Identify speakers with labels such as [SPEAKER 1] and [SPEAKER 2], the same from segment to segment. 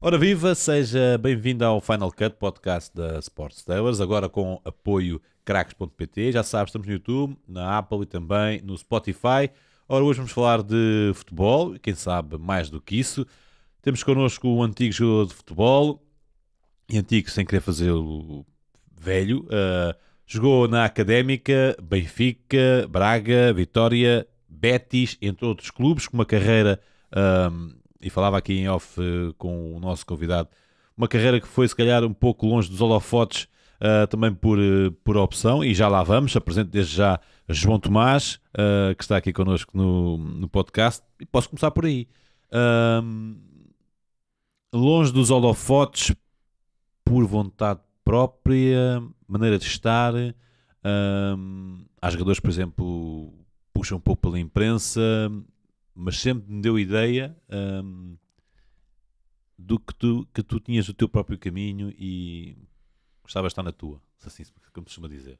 [SPEAKER 1] Ora viva, seja bem-vindo ao Final Cut, podcast da Sports Tellers, agora com apoio craques.pt. Já sabes, estamos no YouTube, na Apple e também no Spotify. Ora, hoje vamos falar de futebol, quem sabe mais do que isso. Temos connosco um antigo jogador de futebol, e antigo sem querer fazer o velho. Jogou na Académica, Benfica, Braga, Vitória, Betis, entre outros clubes, com uma carreira... e falava aqui em off com o nosso convidado, uma carreira que foi se calhar um pouco longe dos holofotes, também por opção, e já lá vamos. Apresento desde já João Tomás, que está aqui connosco no podcast, e posso começar por aí. Longe dos holofotes, por vontade própria, maneira de estar. Há jogadores, por exemplo, puxam um pouco pela imprensa, mas sempre me deu ideia do que tu tinhas o teu próprio caminho e gostavas de estar na tua, se assim como se costuma dizer.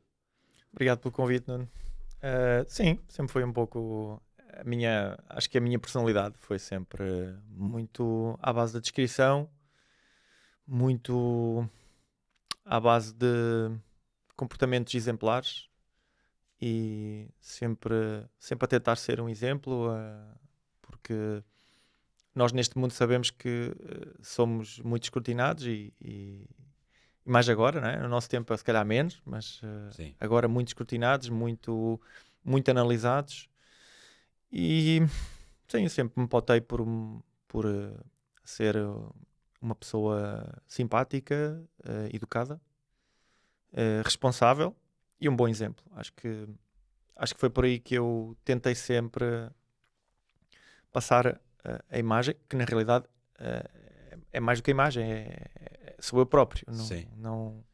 [SPEAKER 2] Obrigado pelo convite, Nuno. Sim, sempre foi um pouco acho que a minha personalidade foi sempre muito à base da descrição, muito à base de comportamentos exemplares e sempre a tentar ser um exemplo, porque nós neste mundo sabemos que somos muito escrutinados e mais agora, né? No nosso tempo se calhar menos, mas agora muito escrutinados, muito analisados. E sim, sempre me pautei por ser uma pessoa simpática, educada, responsável e um bom exemplo. Acho que foi por aí que eu tentei sempre passar a imagem, que na realidade é mais do que a imagem, sou eu próprio. Não,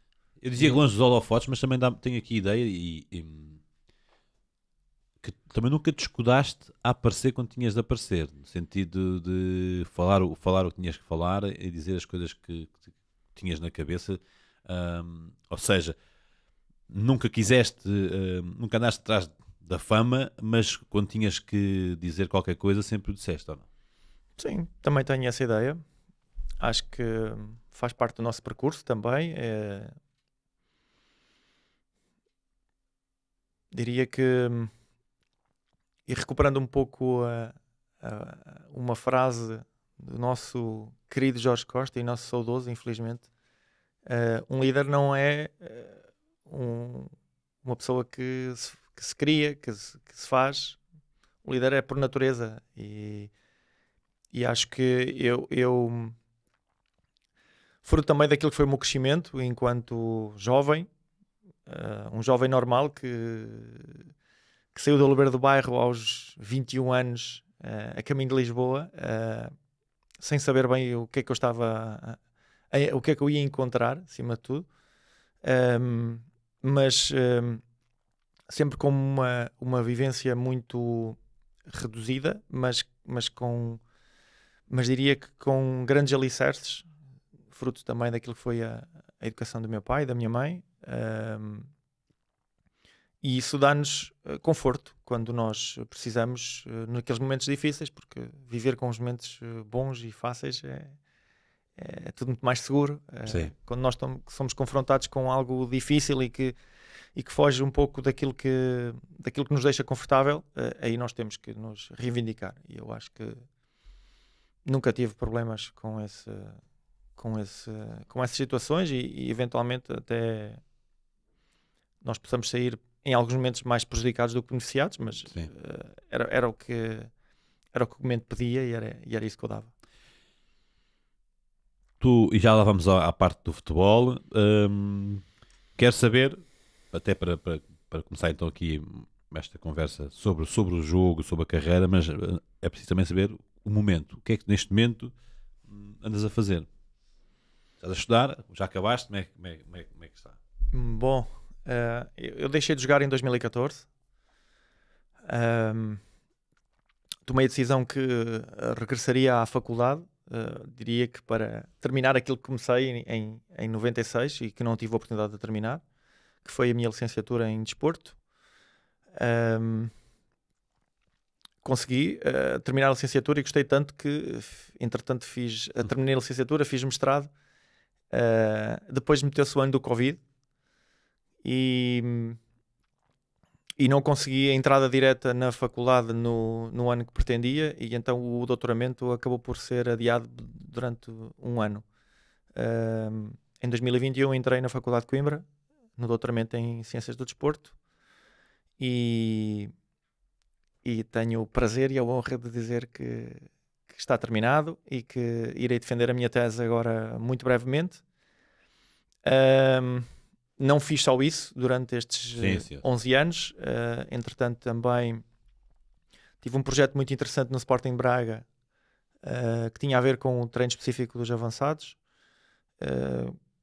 [SPEAKER 1] eu dizia que longe dos holofotes, mas também tenho aqui ideia que também nunca te escudaste a aparecer quando tinhas de aparecer, no sentido de falar o que tinhas que falar e dizer as coisas que tinhas na cabeça. Ou seja, nunca quiseste, nunca andaste atrás da fama, mas quando tinhas que dizer qualquer coisa sempre o disseste, ou não?
[SPEAKER 2] Sim, também tenho essa ideia. Acho que faz parte do nosso percurso também. Diria que, e recuperando um pouco uma frase do nosso querido Jorge Costa e nosso saudoso, infelizmente, um líder não é uma pessoa que se cria, que se faz. O líder é por natureza e acho que eu fruto também daquilo que foi o meu crescimento enquanto jovem, um jovem normal que saiu do Oliveira do Bairro aos 21 anos, a caminho de Lisboa, sem saber bem o que é que eu estava, o que é que eu ia encontrar, acima de tudo, mas sempre com uma vivência muito reduzida, mas diria que com grandes alicerces, fruto também daquilo que foi a educação do meu pai e da minha mãe. E isso dá-nos conforto quando nós precisamos, naqueles momentos difíceis, porque viver com os momentos bons e fáceis é tudo muito mais seguro. Quando nós somos confrontados com algo difícil e que foge um pouco daquilo que nos deixa confortável, aí nós temos que nos reivindicar. E eu acho que nunca tive problemas com essas situações e eventualmente até nós possamos sair em alguns momentos mais prejudicados do que beneficiados, mas era o que o momento pedia e era isso que eu dava.
[SPEAKER 1] E já lá vamos à parte do futebol. Quero saber, até para começar então aqui esta conversa sobre o jogo, sobre a carreira, mas é preciso também saber o momento. O que é que neste momento andas a fazer? Estás a estudar? Já acabaste? Como é que está?
[SPEAKER 2] Bom, eu deixei de jogar em 2014. Tomei a decisão que regressaria à faculdade. Diria que para terminar aquilo que comecei em 96 e que não tive a oportunidade de terminar, que foi a minha licenciatura em desporto. consegui terminar a licenciatura e gostei tanto que, entretanto, terminei a licenciatura, fiz mestrado. Depois meteu-se o ano do Covid e não consegui a entrada direta na faculdade no ano que pretendia, e então o doutoramento acabou por ser adiado durante um ano. Em 2021 entrei na Faculdade de Coimbra, no doutoramento em Ciências do Desporto, e tenho o prazer e a honra de dizer que está terminado e que irei defender a minha tese agora muito brevemente. Não fiz só isso durante estes 11 anos. Entretanto, também tive um projeto muito interessante no Sporting Braga, que tinha a ver com o treino específico dos avançados,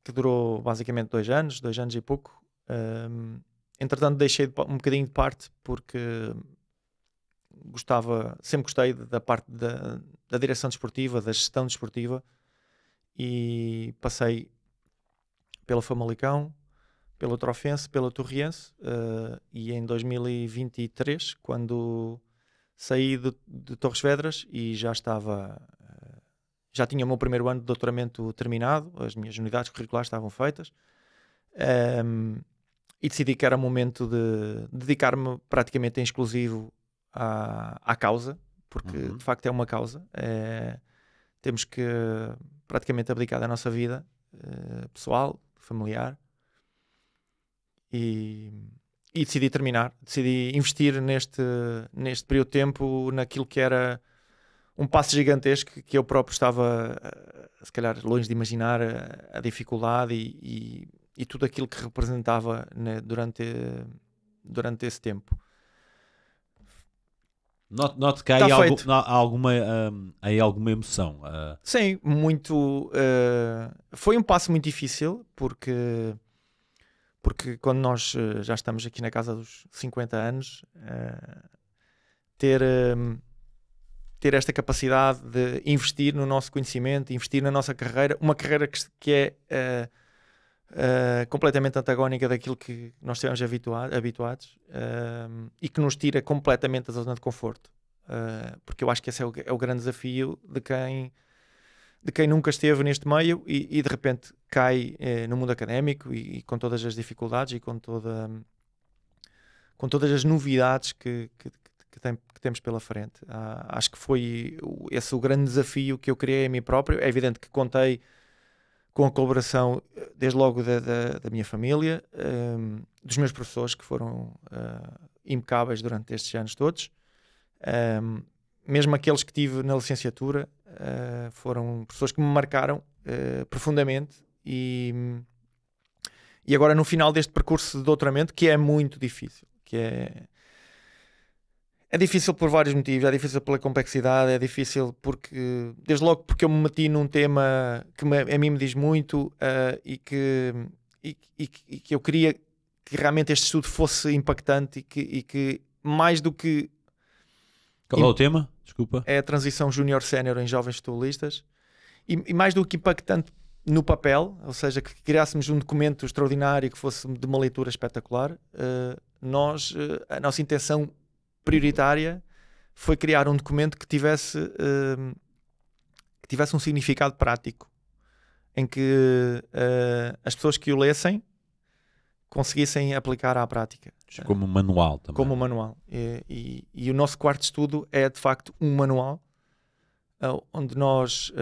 [SPEAKER 2] que durou basicamente 2 anos e pouco. Entretanto, deixei um bocadinho de parte porque sempre gostei da parte da direção desportiva, da gestão desportiva, e passei pela Famalicão, pelo Trofense, pela Torriense, e em 2023, quando saí de Torres Vedras e já tinha o meu primeiro ano de doutoramento terminado, as minhas unidades curriculares estavam feitas, e decidi que era momento de dedicar-me praticamente em exclusivo à causa, porque de facto é uma causa. Temos que praticamente abdicar da nossa vida pessoal, familiar, e decidi investir neste período de tempo naquilo que era um passo gigantesco, que eu próprio estava se calhar longe de imaginar a dificuldade e tudo aquilo que representava, né, durante esse tempo.
[SPEAKER 1] Note que há aí alguma emoção.
[SPEAKER 2] Sim, muito. Foi um passo muito difícil, porque quando nós já estamos aqui na casa dos 50 anos, ter esta capacidade de investir no nosso conhecimento, investir na nossa carreira, uma carreira que é completamente antagónica daquilo que nós estivemos habituados, e que nos tira completamente da zona de conforto, porque eu acho que esse é o grande desafio de quem nunca esteve neste meio e de repente cai no mundo académico e com todas as dificuldades e com todas as novidades que temos pela frente. Acho que foi esse o grande desafio que eu criei a mim próprio. É evidente que contei com a colaboração, desde logo, da minha família, dos meus professores, que foram impecáveis durante estes anos todos. Mesmo aqueles que tive na licenciatura, foram professores que me marcaram profundamente, e agora no final deste percurso de doutoramento, que é muito difícil, que é difícil por vários motivos. É difícil pela complexidade, é difícil porque, desde logo, porque eu me meti num tema que a mim me diz muito, e que eu queria que realmente este estudo fosse impactante e que mais do que...
[SPEAKER 1] Qual é o tema? Desculpa.
[SPEAKER 2] É a transição júnior-sénior em jovens futebolistas, e mais do que impactante no papel, ou seja, que criássemos um documento extraordinário que fosse de uma leitura espetacular, a nossa intenção prioritária foi criar um documento que tivesse um significado prático, em que as pessoas que o lessem conseguissem aplicar à prática.
[SPEAKER 1] Como um manual também.
[SPEAKER 2] Como um manual. E o nosso quarto estudo é, de facto, um manual, onde nós,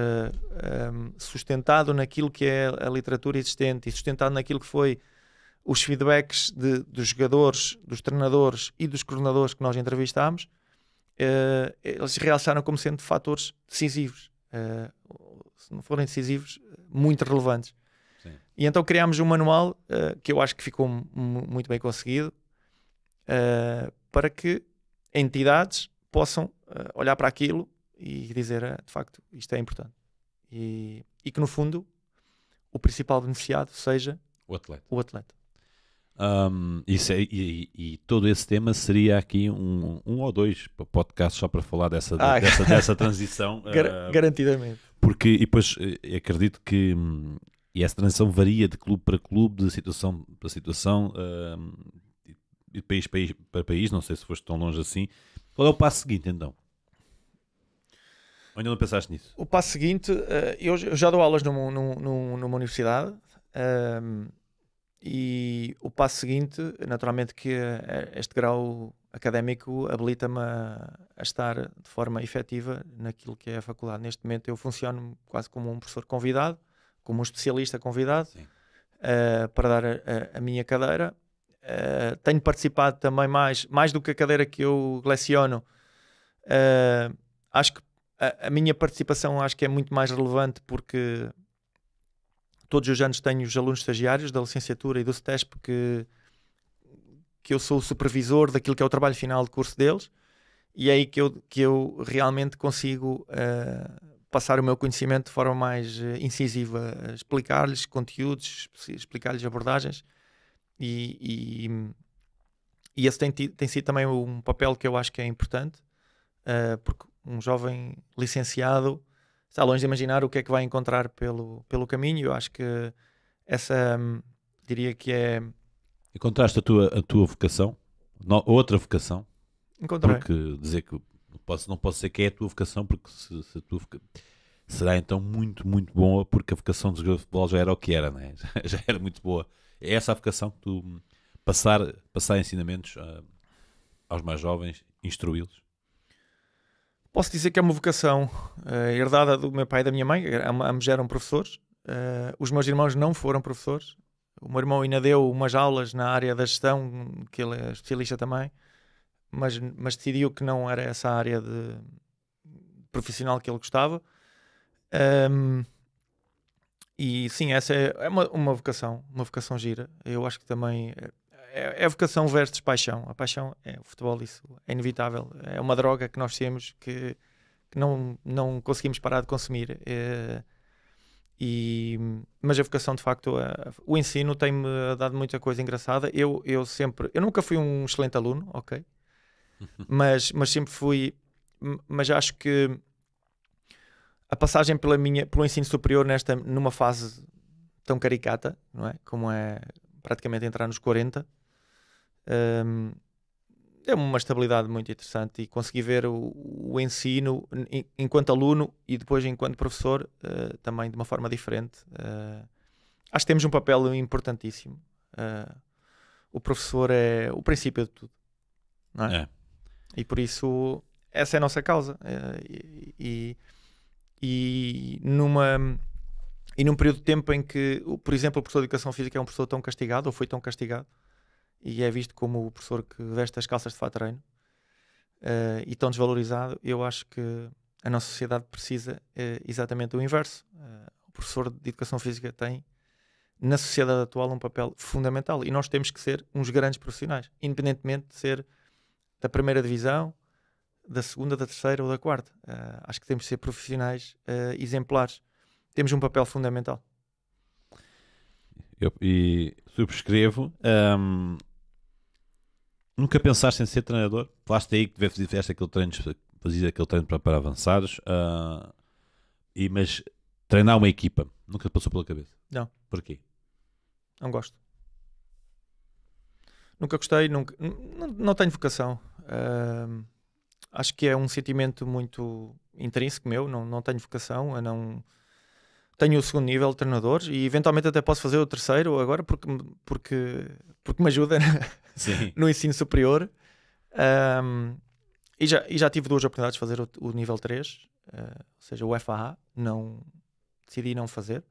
[SPEAKER 2] sustentado naquilo que é a literatura existente e sustentado naquilo que foi os feedbacks dos jogadores, dos treinadores e dos coordenadores que nós entrevistámos, eles realçaram como sendo fatores decisivos. Se não forem decisivos, muito relevantes.
[SPEAKER 1] Sim.
[SPEAKER 2] E então criámos um manual, que eu acho que ficou muito bem conseguido, para que entidades possam olhar para aquilo e dizer, de facto, isto é importante. E que, no fundo, o principal beneficiado seja
[SPEAKER 1] o atleta. E todo esse tema seria aqui um ou dois podcasts só para falar dessa transição.
[SPEAKER 2] Garantidamente.
[SPEAKER 1] Porque, e depois, acredito que essa transição varia de clube para clube, de situação para situação, de país para país, não sei se foste tão longe assim, Qual é o passo seguinte, então? Ou ainda não pensaste nisso?
[SPEAKER 2] O passo seguinte, eu já dou aulas numa universidade, e o passo seguinte, naturalmente que este grau académico habilita-me a estar de forma efetiva naquilo que é a faculdade. Neste momento eu funciono quase como um professor convidado, como um especialista convidado, para dar a minha cadeira. Tenho participado também mais do que a cadeira que eu leciono. Acho que a minha participação acho que é muito mais relevante, porque todos os anos tenho os alunos estagiários da licenciatura e do STESP que eu sou o supervisor daquilo que é o trabalho final de curso deles, e é aí que eu realmente consigo passar o meu conhecimento de forma mais incisiva, explicar-lhes conteúdos, explicar-lhes abordagens, e esse tem sido também um papel que eu acho que é importante, porque um jovem licenciado está longe de imaginar o que é que vai encontrar pelo caminho. Eu acho que essa, diria que é...
[SPEAKER 1] Encontraste a tua vocação? Outra vocação?
[SPEAKER 2] Encontrei.
[SPEAKER 1] Porque dizer que não posso dizer que é a tua vocação, porque se a tua será então muito, muito boa, porque a vocação do jogador de futebol já era o que era, né? Já era muito boa. É essa a vocação que tu passar ensinamentos aos mais jovens, instruí-los?
[SPEAKER 2] Posso dizer que é uma vocação herdada do meu pai e da minha mãe. Ambos eram professores. Os meus irmãos não foram professores. O meu irmão ainda deu umas aulas na área da gestão, que ele é especialista também, mas decidiu que não era essa área de profissional que ele gostava. E sim, essa é uma vocação gira. Eu acho que também é vocação versus paixão. A paixão é o futebol, isso é inevitável. É uma droga que nós temos que não conseguimos parar de consumir. Mas a vocação, de facto, o ensino tem-me dado muita coisa engraçada. Eu nunca fui um excelente aluno, ok? mas sempre fui. Mas acho que a passagem pelo ensino superior numa fase tão caricata, não é? Como é praticamente entrar nos 40, deu-me uma estabilidade muito interessante, e consegui ver o ensino enquanto aluno e depois enquanto professor também de uma forma diferente. Acho que temos um papel importantíssimo. O professor é o princípio de tudo, não é? E por isso essa é a nossa causa. E num período de tempo em que, por exemplo, o professor de Educação Física é um professor tão castigado, ou foi tão castigado, e é visto como o professor que veste as calças de fato de treino, e tão desvalorizado, eu acho que a nossa sociedade precisa exatamente do inverso. O professor de Educação Física tem, na sociedade atual, um papel fundamental, e nós temos que ser uns grandes profissionais, independentemente de ser da primeira divisão, da segunda, da terceira ou da quarta. Acho que temos de ser profissionais exemplares. Temos um papel fundamental.
[SPEAKER 1] E subscrevo. Nunca pensaste em ser treinador? Falaste aí que fazias aquele treino para avançados, mas treinar uma equipa nunca te passou pela cabeça?
[SPEAKER 2] Não.
[SPEAKER 1] Porquê?
[SPEAKER 2] Não gosto. Nunca gostei, não tenho vocação. Acho que é um sentimento muito intrínseco meu. Não tenho vocação. Eu não tenho o segundo nível de treinadores, e eventualmente até posso fazer o terceiro agora, porque me ajuda no ensino superior. E já tive 2 oportunidades de fazer o nível 3, ou seja, o FAA. Decidi não fazer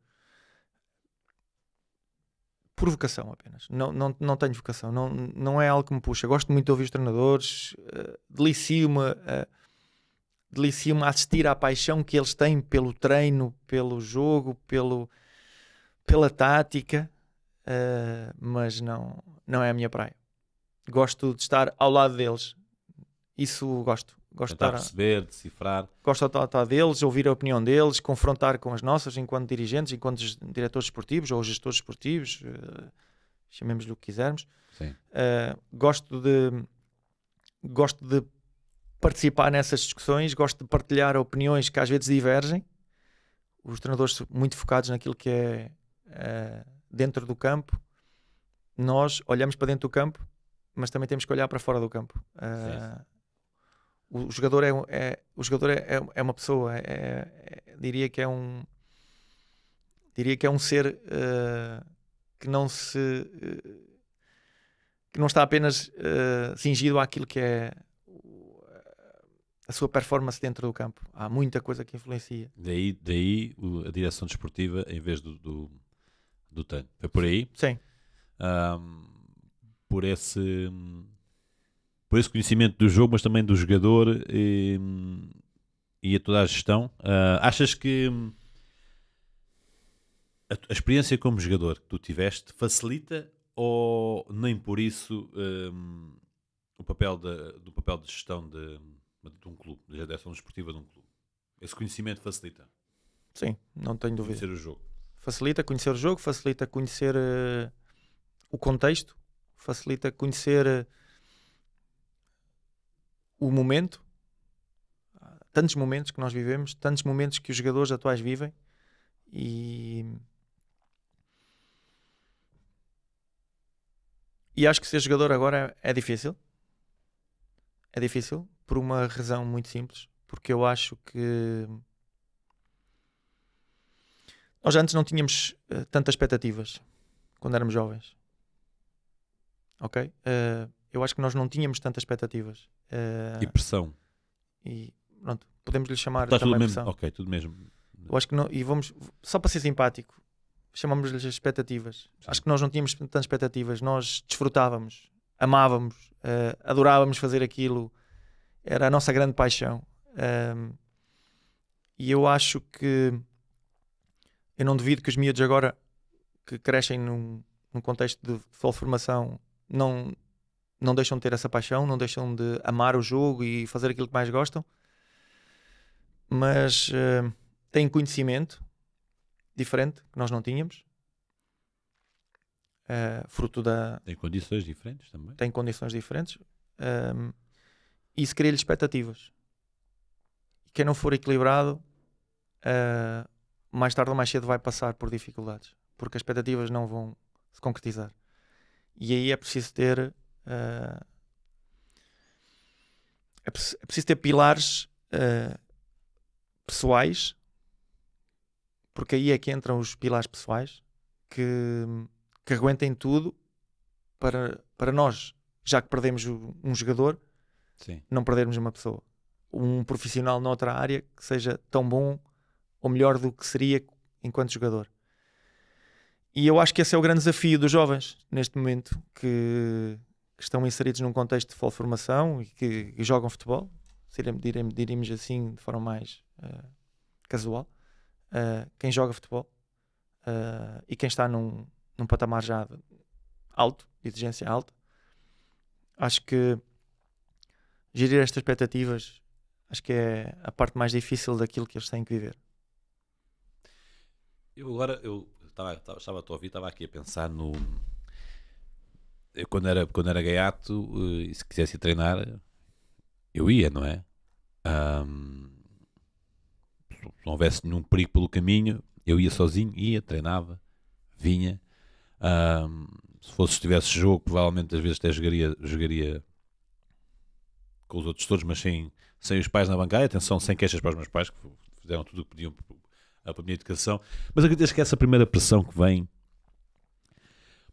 [SPEAKER 2] por vocação apenas. Não tenho vocação. Não é algo que me puxa. Gosto muito de ouvir os treinadores. Delicio-me a assistir à paixão que eles têm pelo treino, pelo jogo, pela tática, mas não é a minha praia. Gosto de estar ao lado deles. Isso gosto.
[SPEAKER 1] Tentar perceber, decifrar.
[SPEAKER 2] Gosto de estar deles, ouvir a opinião deles, confrontar com as nossas enquanto dirigentes, enquanto diretores esportivos ou gestores esportivos, chamemos-lhe o que quisermos. Gosto de participar nessas discussões, gosto de partilhar opiniões que às vezes divergem. Os treinadores muito focados naquilo que é dentro do campo. Nós olhamos para dentro do campo, mas também temos que olhar para fora do campo. o jogador é uma pessoa, diria que é um ser que não está apenas cingido àquilo que é a sua performance dentro do campo. Há muita coisa que influencia.
[SPEAKER 1] Daí a direção desportiva em vez do treino. Foi por aí?
[SPEAKER 2] Sim.
[SPEAKER 1] Por esse conhecimento do jogo, mas também do jogador e a toda a gestão. Achas que a experiência como jogador que tu tiveste facilita ou nem por isso o papel de gestão de um clube, da direção desportiva de um clube? Esse conhecimento facilita?
[SPEAKER 2] Sim, não tenho dúvida.
[SPEAKER 1] Conhecer o jogo.
[SPEAKER 2] Facilita conhecer o jogo, facilita conhecer o contexto, facilita conhecer o momento, tantos momentos que nós vivemos, tantos momentos que os jogadores atuais vivem, e acho que ser jogador agora é difícil. É difícil por uma razão muito simples, porque eu acho que nós antes não tínhamos tantas expectativas quando éramos jovens. Ok? Eu acho que nós não tínhamos tantas expectativas.
[SPEAKER 1] E pressão.
[SPEAKER 2] E pronto, podemos lhe chamar
[SPEAKER 1] Está
[SPEAKER 2] também
[SPEAKER 1] tudo mesmo.
[SPEAKER 2] pressão.
[SPEAKER 1] Ok, tudo mesmo.
[SPEAKER 2] Eu acho que não, e vamos, só para ser simpático, chamamos-lhes expectativas.
[SPEAKER 1] Sim.
[SPEAKER 2] Acho que nós não tínhamos tantas expectativas. Nós desfrutávamos, amávamos, adorávamos fazer aquilo. Era a nossa grande paixão. E eu acho que eu não duvido que os miúdos agora que crescem num contexto de futebol de formação não deixam de ter essa paixão, não deixam de amar o jogo e fazer aquilo que mais gostam, mas têm conhecimento diferente que nós não tínhamos, fruto da...
[SPEAKER 1] Tem condições diferentes também.
[SPEAKER 2] Tem condições diferentes, e isso cria-lhe expectativas. E quem não for equilibrado, mais tarde ou mais cedo vai passar por dificuldades, porque as expectativas não vão se concretizar. E aí é preciso ter é preciso ter pilares pessoais, porque aí é que entram os pilares pessoais que aguentem tudo para nós, já que perdemos um jogador,
[SPEAKER 1] Sim.
[SPEAKER 2] não perdermos uma pessoa, um profissional noutra área que seja tão bom ou melhor do que seria enquanto jogador. E eu acho que esse é o grande desafio dos jovens neste momento, que estão inseridos num contexto de futebol de formação e que jogam futebol, diríamos assim de forma mais casual. Quem joga futebol e quem está num patamar já alto, de exigência alta, acho que gerir estas expectativas acho que é a parte mais difícil daquilo que eles têm que viver.
[SPEAKER 1] Eu estava a ouvir, estava aqui a pensar no... Eu, quando era gaiato, e se quisesse ir treinar, eu ia, não é? Se não houvesse nenhum perigo pelo caminho, eu ia sozinho, ia, treinava, vinha. Se tivesse jogo, provavelmente às vezes até jogaria com os outros todos, mas sem os pais na bancada. Atenção, sem queixas para os meus pais, que fizeram tudo o que podiam para a minha educação. Mas acredito que essa primeira pressão que vem,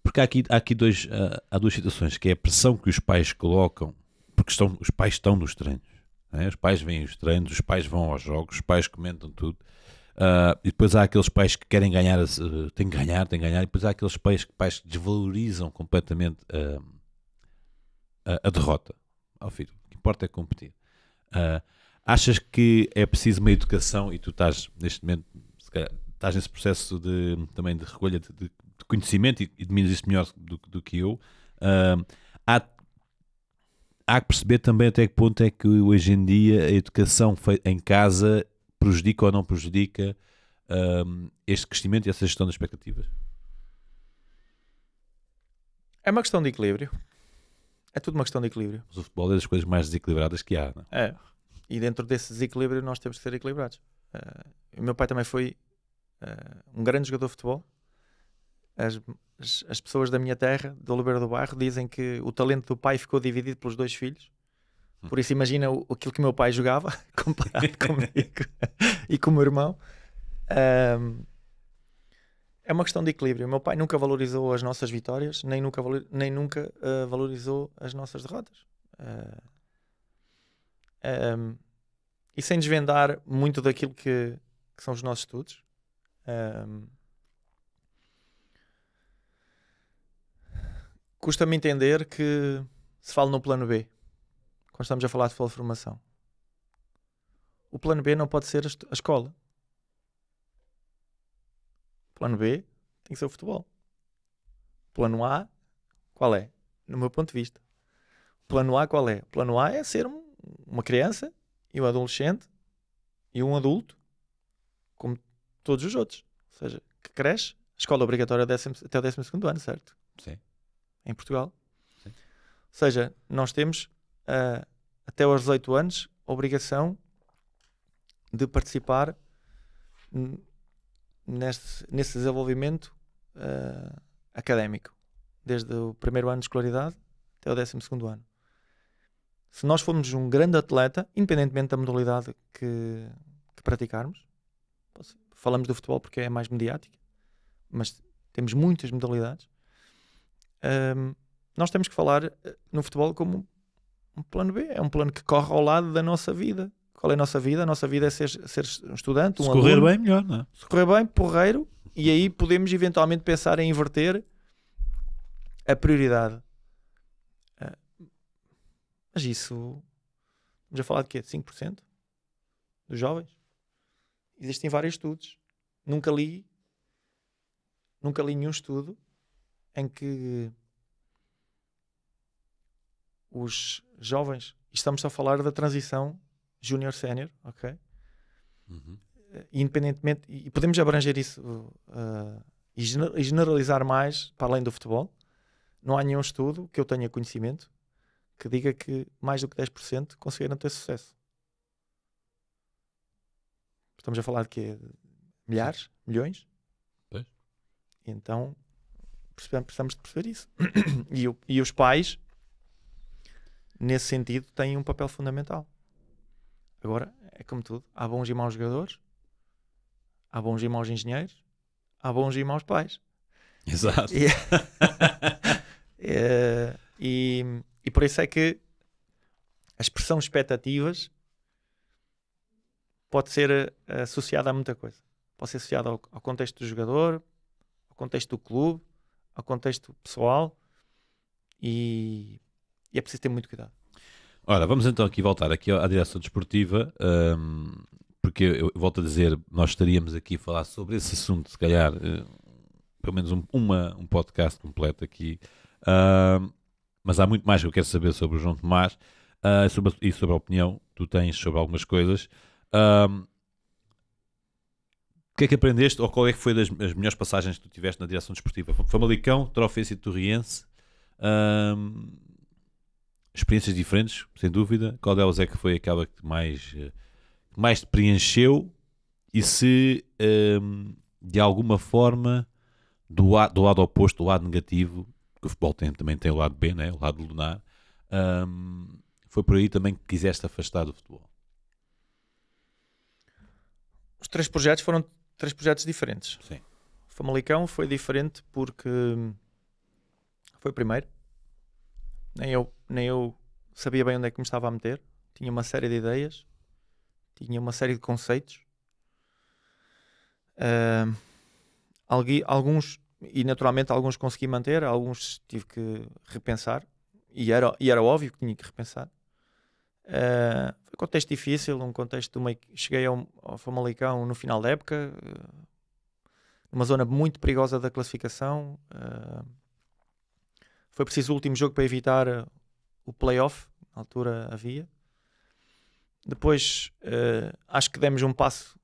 [SPEAKER 1] porque há duas situações, que é a pressão que os pais colocam, porque os pais estão nos treinos, né? Os pais veem os treinos, os pais vão aos jogos, os pais comentam tudo, e depois há aqueles pais que querem ganhar, têm que ganhar, e depois há aqueles pais que desvalorizam completamente a derrota. Filho, o que importa é competir. Achas que é preciso uma educação, e tu estás neste momento, se calhar, estás nesse processo também de recolha de conhecimento, e dominas isso melhor do que eu, há que perceber também até que ponto é que hoje em dia a educação feita em casa prejudica ou não prejudica este crescimento e essa gestão das expectativas?
[SPEAKER 2] É uma questão de equilíbrio. É tudo uma questão de equilíbrio.
[SPEAKER 1] Mas o futebol é das coisas mais desequilibradas que há, não é?
[SPEAKER 2] É. E dentro desse desequilíbrio nós temos que ser equilibrados. O meu pai também foi um grande jogador de futebol. As pessoas da minha terra, de Oliveira do Bairro, dizem que o talento do pai ficou dividido pelos dois filhos. Por isso imagina aquilo que o meu pai jogava comparado comigo e com o meu irmão. É uma questão de equilíbrio. O meu pai nunca valorizou as nossas vitórias, nem nunca valorizou as nossas derrotas. E sem desvendar muito daquilo que são os nossos estudos, custa-me entender que se fala no plano B, quando estamos a falar de futebol de formação. O plano B não pode ser a escola. O plano B tem que ser o futebol. O plano A, qual é? No meu ponto de vista. O plano A qual é? O plano A é ser uma criança e um adolescente e um adulto, como todos os outros. Ou seja, que cresce, escola obrigatória até o 12º ano, certo?
[SPEAKER 1] Sim.
[SPEAKER 2] Em Portugal.
[SPEAKER 1] Sim.
[SPEAKER 2] Ou seja, nós temos até aos 18 anos a obrigação de participar nesse desenvolvimento académico, desde o primeiro ano de escolaridade até o 12º ano. Se nós formos um grande atleta, independentemente da modalidade que praticarmos, falamos do futebol porque é mais mediático, mas temos muitas modalidades, nós temos que falar no futebol como um plano B, é um plano que corre ao lado da nossa vida. Qual é a nossa vida? A nossa vida é ser um estudante, um aluno.
[SPEAKER 1] Se correr bem, melhor, não é?
[SPEAKER 2] Se correr bem, porreiro, e aí podemos eventualmente pensar em inverter a prioridade. Mas isso, vamos a falar de quê? De 5% dos jovens? Existem vários estudos. Nunca li nenhum estudo em que os jovens, estamos a falar da transição júnior-sénior, ok? Independentemente, e podemos abranger isso e generalizar mais para além do futebol. Não há nenhum estudo que eu tenha conhecimento que diga que mais do que 10% conseguiram ter sucesso. Estamos a falar de quê? Milhares? Milhões?
[SPEAKER 1] Pois.
[SPEAKER 2] Então precisamos de perceber isso. E os pais, nesse sentido, têm um papel fundamental. Agora, é como tudo. Há bons e maus jogadores, há bons e maus engenheiros, há bons e maus pais.
[SPEAKER 1] Exato.
[SPEAKER 2] E por isso é que a expressão expectativas pode ser associada a muita coisa. Pode ser associada ao contexto do jogador, ao contexto do clube, ao contexto pessoal, e é preciso ter muito cuidado.
[SPEAKER 1] Ora, vamos então aqui voltar aqui à direção desportiva, porque eu volto a dizer, nós estaríamos aqui a falar sobre esse assunto, se calhar, pelo menos um podcast completo aqui, mas há muito mais que eu quero saber sobre o João Tomás e sobre a opinião que tu tens sobre algumas coisas. O que é que aprendeste, ou qual é que foi as melhores passagens que tu tiveste na direção desportiva? Famalicão, Trofense e Torriense, experiências diferentes, sem dúvida. Qual delas é que foi aquela que mais te preencheu? E se de alguma forma do lado oposto, do lado negativo, que o futebol também tem o lado B, né? O lado lunar, foi por aí também que quiseste afastar do futebol?
[SPEAKER 2] Os 3 projetos foram 3 projetos diferentes.
[SPEAKER 1] Sim.
[SPEAKER 2] O Famalicão foi diferente porque foi o primeiro. Nem eu sabia bem onde é que me estava a meter. Tinha uma série de ideias, tinha uma série de conceitos. Alguns, e naturalmente alguns consegui manter, alguns tive que repensar, e era óbvio que tinha que repensar. Foi um contexto difícil, um contexto cheguei ao Famalicão no final da época, numa zona muito perigosa da classificação. Foi preciso o último jogo para evitar o play-off, na altura havia. Depois acho que demos um passo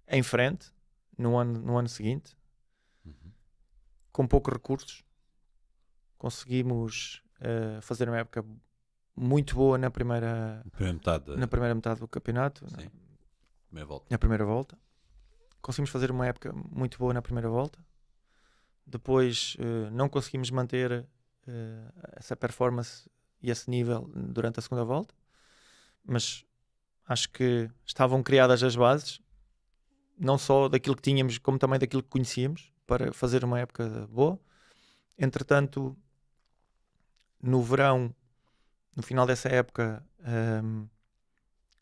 [SPEAKER 2] em frente no ano seguinte, com poucos recursos. Conseguimos fazer uma época muito boa na primeira metade do campeonato.
[SPEAKER 1] Sim.
[SPEAKER 2] Na primeira volta. Conseguimos fazer uma época muito boa na primeira volta. Depois não conseguimos manter essa performance e esse nível durante a segunda volta. mas acho que estavam criadas as bases, não só daquilo que tínhamos, como também daquilo que conhecíamos, para fazer uma época boa. Entretanto, no verão, no final dessa época,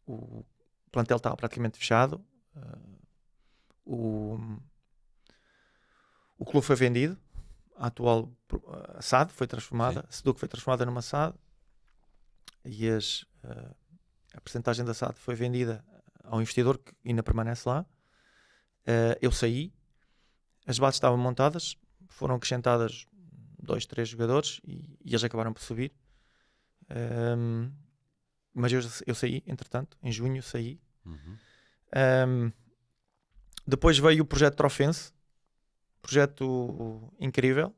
[SPEAKER 2] o plantel estava praticamente fechado. O clube foi vendido. A atual a SAD foi transformada, a SEDUC foi transformada numa SAD, e a percentagem da SAD foi vendida ao investidor, que ainda permanece lá. Eu saí, as bases estavam montadas, foram acrescentadas 2, 3 jogadores e eles acabaram por subir. Mas eu saí, entretanto, em junho saí. Depois veio o projeto Trofense, projeto incrível,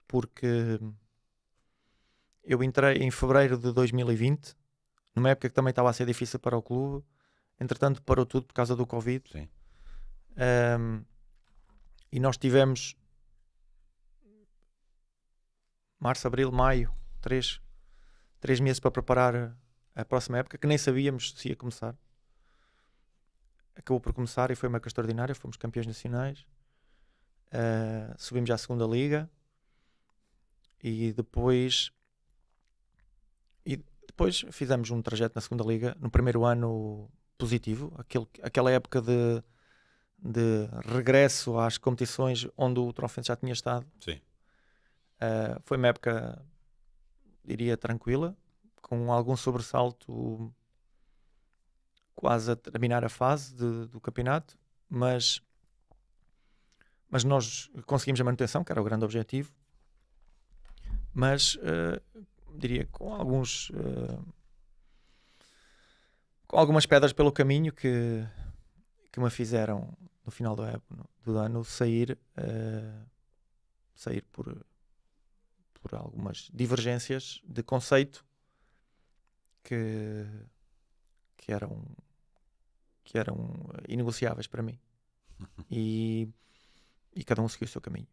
[SPEAKER 2] porque eu entrei em fevereiro de 2020, numa época que também estava a ser difícil para o clube. Entretanto, parou tudo por causa do Covid.
[SPEAKER 1] Sim.
[SPEAKER 2] E nós tivemos março, abril, maio, 3 meses para preparar a próxima época, que nem sabíamos se ia começar. Acabou por começar e foi uma época extraordinária. Fomos campeões nacionais, subimos à segunda liga, e depois fizemos um trajeto na segunda liga, no primeiro ano positivo, aquela época de regresso às competições onde o Trofense já tinha estado.
[SPEAKER 1] Sim.
[SPEAKER 2] Foi uma época, diria, tranquila, com algum sobressalto quase a terminar a fase do campeonato, mas nós conseguimos a manutenção, que era o grande objetivo, mas diria com algumas pedras pelo caminho que me fizeram no final do ano sair por algumas divergências de conceito que eram inegociáveis para mim. E cada um seguiu o seu caminho.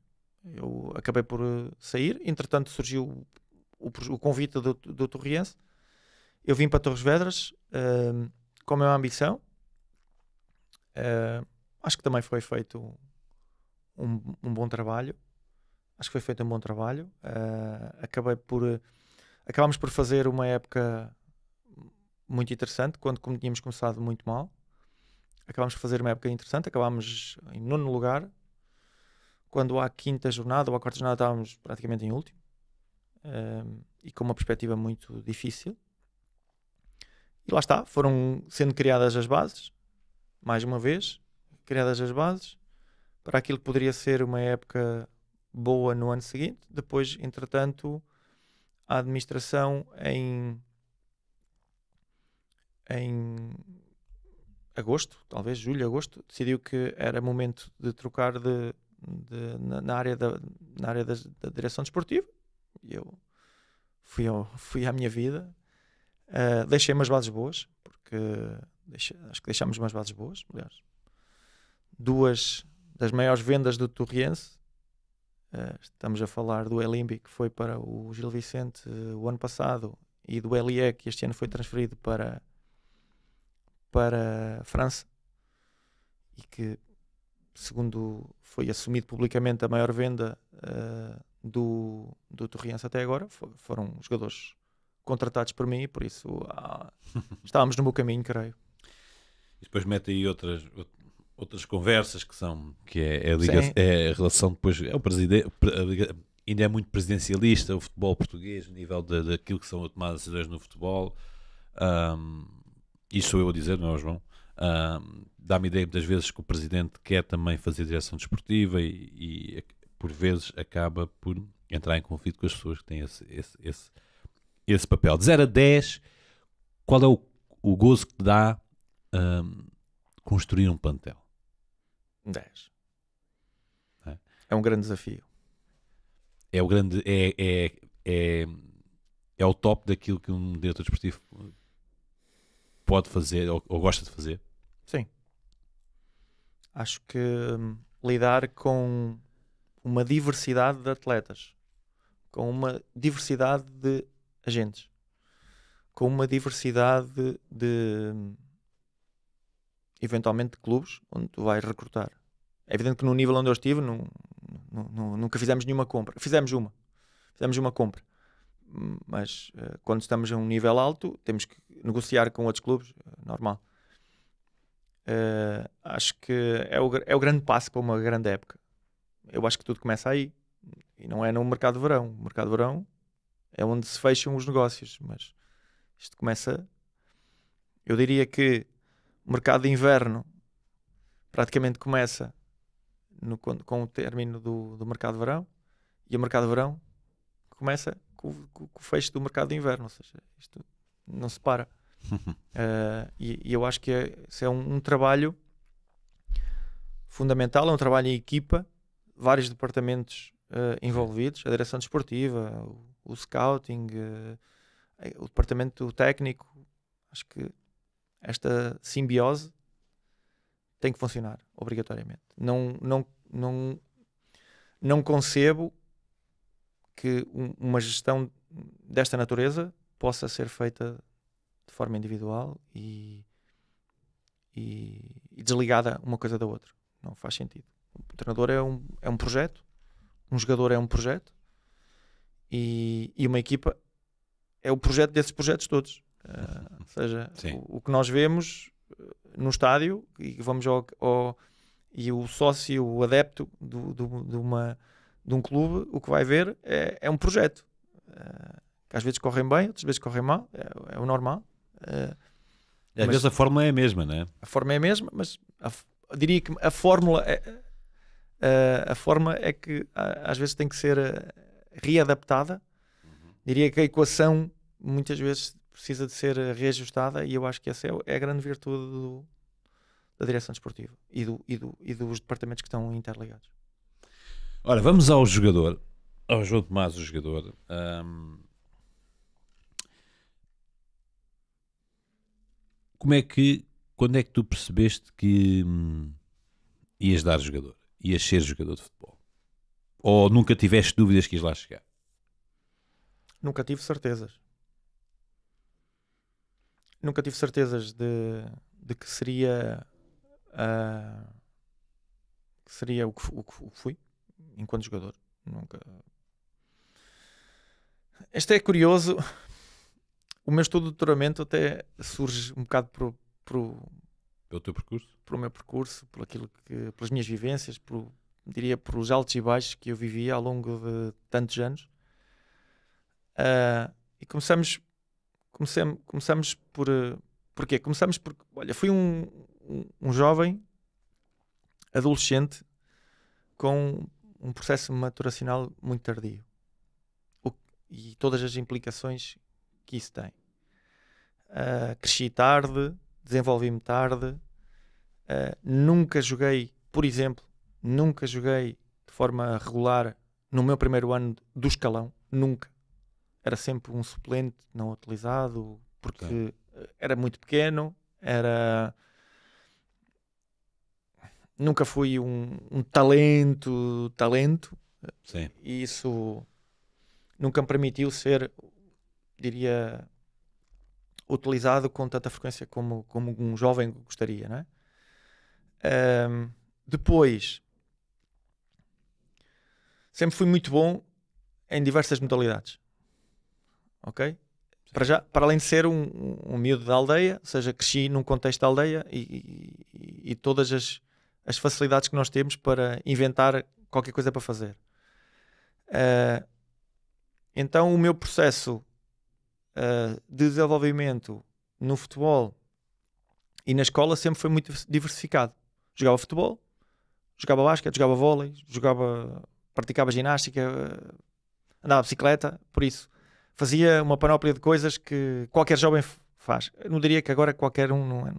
[SPEAKER 2] Eu acabei por sair. Entretanto, surgiu o convite do Torriense. Eu vim para Torres Vedras com a mesma ambição. Acho que também foi feito um bom trabalho. Acabámos por fazer uma época muito interessante, quando tínhamos começado muito mal. Acabámos por fazer uma época interessante. Acabámos em 9º lugar. Quando à 5ª jornada ou à 4ª jornada estávamos praticamente em último, e com uma perspectiva muito difícil. E lá está, foram sendo criadas as bases, mais uma vez, criadas as bases para aquilo que poderia ser uma época boa no ano seguinte. Depois, entretanto, a administração em agosto, talvez julho, agosto, decidiu que era momento de trocar na área da direção desportiva. E eu fui à minha vida. Deixei umas bases boas, porque acho que deixámos umas bases boas. Aliás, 2 das maiores vendas do Torriense, estamos a falar do Elimbi, que foi para o Gil Vicente o ano passado, e do Elie, que este ano foi transferido para a França, e que, segundo foi assumido publicamente, a maior venda do Torriense até agora. Foram jogadores contratados por mim, e por isso estávamos no meu caminho, creio.
[SPEAKER 1] E depois mete aí outras conversas que é a relação depois. É o presidente, ainda é muito presidencialista o futebol português, a nível daquilo que são as tomadas de decisões no futebol. Isso sou eu a dizer, não é, João? Dá-me ideia muitas vezes que o presidente quer também fazer direção desportiva e por vezes acaba por entrar em conflito com as pessoas que têm esse papel. De 0 a 10, qual é o gozo que te dá construir um plantel?
[SPEAKER 2] 10. É um grande desafio.
[SPEAKER 1] É o grande, é o top daquilo que um diretor desportivo pode fazer ou gosta de fazer?
[SPEAKER 2] Sim. Acho que lidar com uma diversidade de atletas, com uma diversidade de agentes, com uma diversidade eventualmente de clubes onde tu vais recrutar. É evidente que no nível onde eu estive nunca fizemos nenhuma compra. Fizemos uma compra, mas quando estamos a um nível alto temos que negociar com outros clubes, normal. Acho que é o grande passo para uma grande época. Eu acho que tudo começa aí, e não é no mercado de verão. O mercado de verão é onde se fecham os negócios, mas isto começa, eu diria que o mercado de inverno praticamente começa com o término do mercado de verão, e o mercado de verão começa com o fecho do mercado de inverno, ou seja, isto não se para. E eu acho que esse é um trabalho fundamental, é um trabalho em equipa, vários departamentos envolvidos, a direção desportiva, o scouting, o departamento técnico. Acho que esta simbiose tem que funcionar obrigatoriamente. Não concebo que uma gestão desta natureza possa ser feita de forma individual e desligada uma coisa da outra. Não faz sentido. O treinador é um projeto, um jogador é um projeto, e uma equipa é o projeto desses projetos todos. Ou seja, o que nós vemos no estádio, e vamos e o sócio, o adepto de um clube, o que vai ver é um projeto. Que às vezes correm bem, outras vezes correm mal, é o normal.
[SPEAKER 1] Às vezes a fórmula é a mesma, não é?
[SPEAKER 2] A fórmula é a mesma, mas eu diria que a fórmula é que às vezes tem que ser readaptada. Diria que a equação muitas vezes precisa de ser reajustada, e eu acho que essa é a grande virtude da direção desportiva e dos departamentos que estão interligados.
[SPEAKER 1] Ora, vamos ao jogador, ao João Tomás, o jogador. Quando é que tu percebeste que ias dar jogador? Ias ser jogador de futebol? Ou nunca tiveste dúvidas que ias lá chegar?
[SPEAKER 2] Nunca tive certezas. Nunca tive certezas de que seria o que fui enquanto jogador. Nunca. Este é curioso. O meu estudo de doutoramento até surge um bocado
[SPEAKER 1] pelo teu percurso?
[SPEAKER 2] Pelo meu percurso, pelas minhas vivências, diria por os altos e baixos que eu vivia ao longo de tantos anos. E começamos por... Porquê? Começamos porque, olha, fui um jovem adolescente com um processo maturacional muito tardio. E todas as implicações que isso tem. Cresci tarde, desenvolvi-me tarde, nunca joguei, por exemplo, de forma regular no meu primeiro ano do escalão, nunca. Era sempre um suplente não utilizado, porque era muito pequeno, nunca fui um talento,
[SPEAKER 1] Sim.
[SPEAKER 2] e isso nunca me permitiu ser, diria, utilizado com tanta frequência como um jovem gostaria, não é? Depois, sempre fui muito bom em diversas modalidades, ok? Para além de ser um miúdo da aldeia, ou seja, cresci num contexto da aldeia e todas as facilidades que nós temos para inventar qualquer coisa para fazer. Então o meu processo de desenvolvimento no futebol e na escola sempre foi muito diversificado. Jogava futebol, jogava basquete, jogava vôlei, praticava ginástica, andava de bicicleta, por isso fazia uma panóplia de coisas que qualquer jovem faz. Eu não diria que agora qualquer um não é.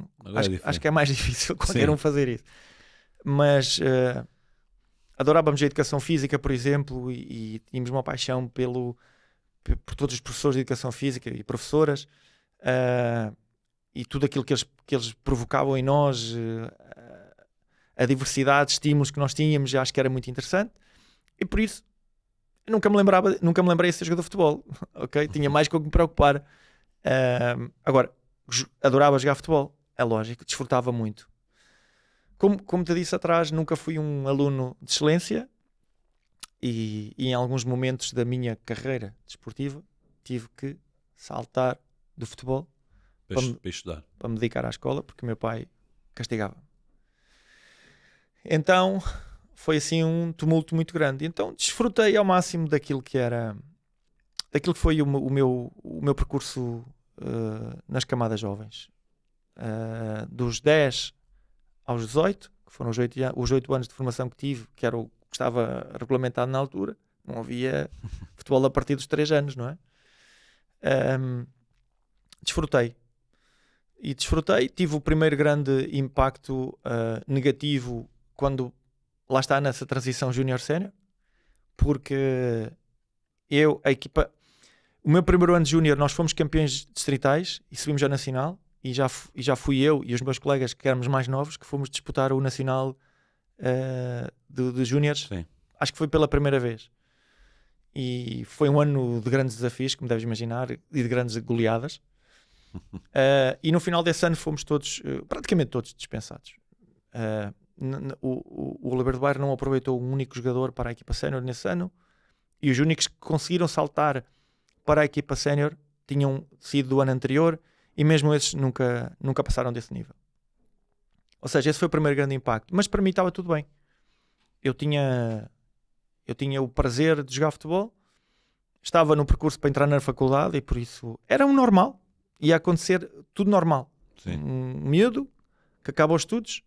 [SPEAKER 2] Acho que é mais difícil qualquer um fazer isso. Mas adorávamos a educação física, por exemplo, e tínhamos uma paixão por todos os professores de educação física e professoras, e tudo aquilo que eles provocavam em nós, a diversidade de estímulos que nós tínhamos, acho que era muito interessante, e por isso nunca me lembrei de ser jogador de futebol, ok? Tinha mais com o que me preocupar Agora, adorava jogar futebol, é lógico, desfrutava muito. Como te disse atrás, nunca fui um aluno de excelência e em alguns momentos da minha carreira desportiva tive que saltar do futebol
[SPEAKER 1] Para estudar.
[SPEAKER 2] para me dedicar à escola, porque o meu pai castigava. Então foi assim um tumulto muito grande. Então desfrutei ao máximo daquilo que foi o meu percurso nas camadas jovens. Dos 10 aos 18, que foram os 8 anos de formação que tive, que era o que estava regulamentado na altura. Não havia futebol a partir dos 3 anos, não é? Desfrutei. E desfrutei. Tive o primeiro grande impacto negativo quando lá está nessa transição júnior-sénior, porque a equipa... O meu primeiro ano de júnior, nós fomos campeões distritais e subimos ao Nacional. E já fui eu e os meus colegas, que éramos mais novos, que fomos disputar o Nacional de Júniores. Acho que foi pela primeira vez. E foi um ano de grandes desafios, como deves imaginar, e de grandes goleadas. E no final desse ano fomos todos, praticamente todos, dispensados. O Oliveira do Bairro não aproveitou um único jogador para a equipa sénior nesse ano. E os únicos que conseguiram saltar para a equipa sénior tinham sido do ano anterior. E mesmo esses nunca passaram desse nível. Ou seja, esse foi o primeiro grande impacto. Mas para mim estava tudo bem. Eu tinha o prazer de jogar futebol. Estava no percurso para entrar na faculdade e por isso era um normal. Ia acontecer tudo normal.
[SPEAKER 1] Sim.
[SPEAKER 2] Um miúdo que acaba os estudos,